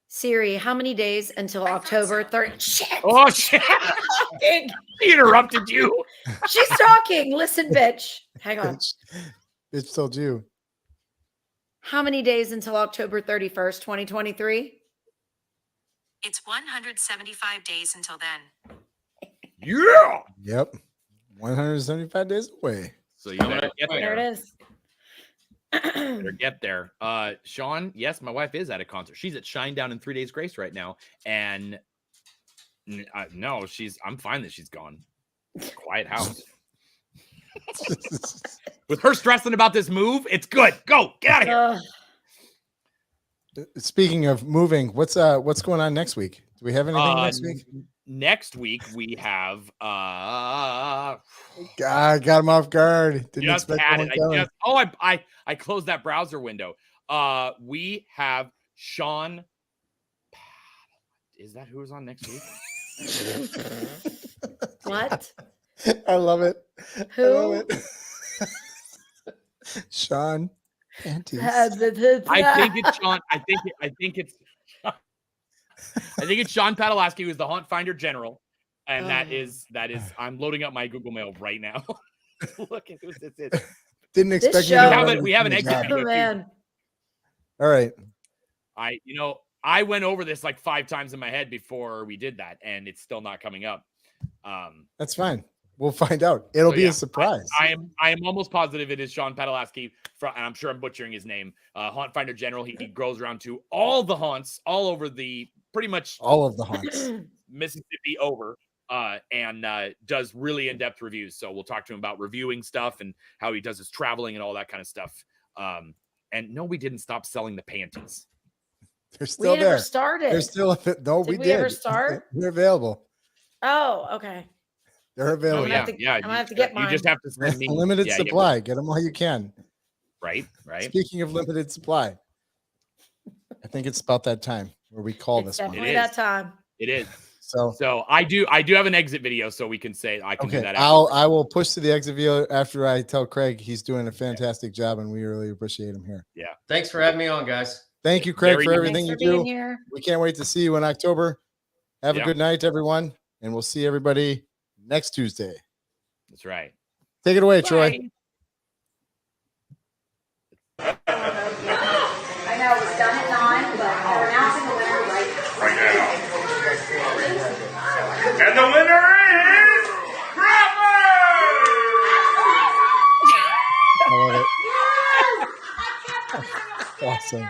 Siri, how many days until October 3rd? Shit. Oh shit! He interrupted you. She's talking. Listen, bitch. Hang on. Bitch told you. How many days until October 31st, 2023? It's 175 days until then. Yeah. Yep. 175 days away. So you better get There there. it is. Better get there. Sean, yes, my wife is at a concert. She's at Shinedown in 3 Days Grace right now. And no, I'm fine that she's gone. Quiet house. With her stressing about this move, it's good. Go, get out of here. Speaking of moving, what's going on next week? Do we have anything next week? Next week we have God, got him off guard. Didn't just expect had one it. coming. I closed that browser window. We have Sean. Is that who is on next week? What? I love it. Who? I love it. Sean Panties. I think it's Sean. I think it's Sean Padalasky, who's the Haunt Finder General, and that is. I'm loading up my Google Mail right now. Look at who this is. Didn't expect me to we have an exit video. Oh, man. All right. I went over this like 5 times in my head before we did that, and it's still not coming up. That's fine. We'll find out. It'll be a surprise. I am almost positive it is Sean Padalasky, and I'm sure I'm butchering his name. Haunt Finder General. He goes around to all the haunts all over pretty much all of the haunts, Mississippi over, and does really in-depth reviews. So we'll talk to him about reviewing stuff and how he does his traveling and all that kind of stuff. And no, we didn't stop selling the panties. They're still there. Never started. They're still no. Did we we did. ever start? They're available. Oh, okay. They're available. I'm gonna have to get mine. You just have to send me limited supply. Get them while you can. Right. Speaking of limited supply, I think it's about that time where we call this one. Definitely that time. It is. So I do have an exit video, so we can say I can do okay, that. I will push to the exit video after I tell Craig he's doing a fantastic job, and we really appreciate him here. Yeah. Thanks for having me on, guys. Thank you, Craig, Very for good. everything you Thanks for being do. here. We can't wait to see you in October. Have Yeah. a good night, everyone, and we'll see everybody next Tuesday. That's right. Take it away, Troy. I know it's done at 9, but they're announcing the winner right now. And the winner is I love it. Awesome.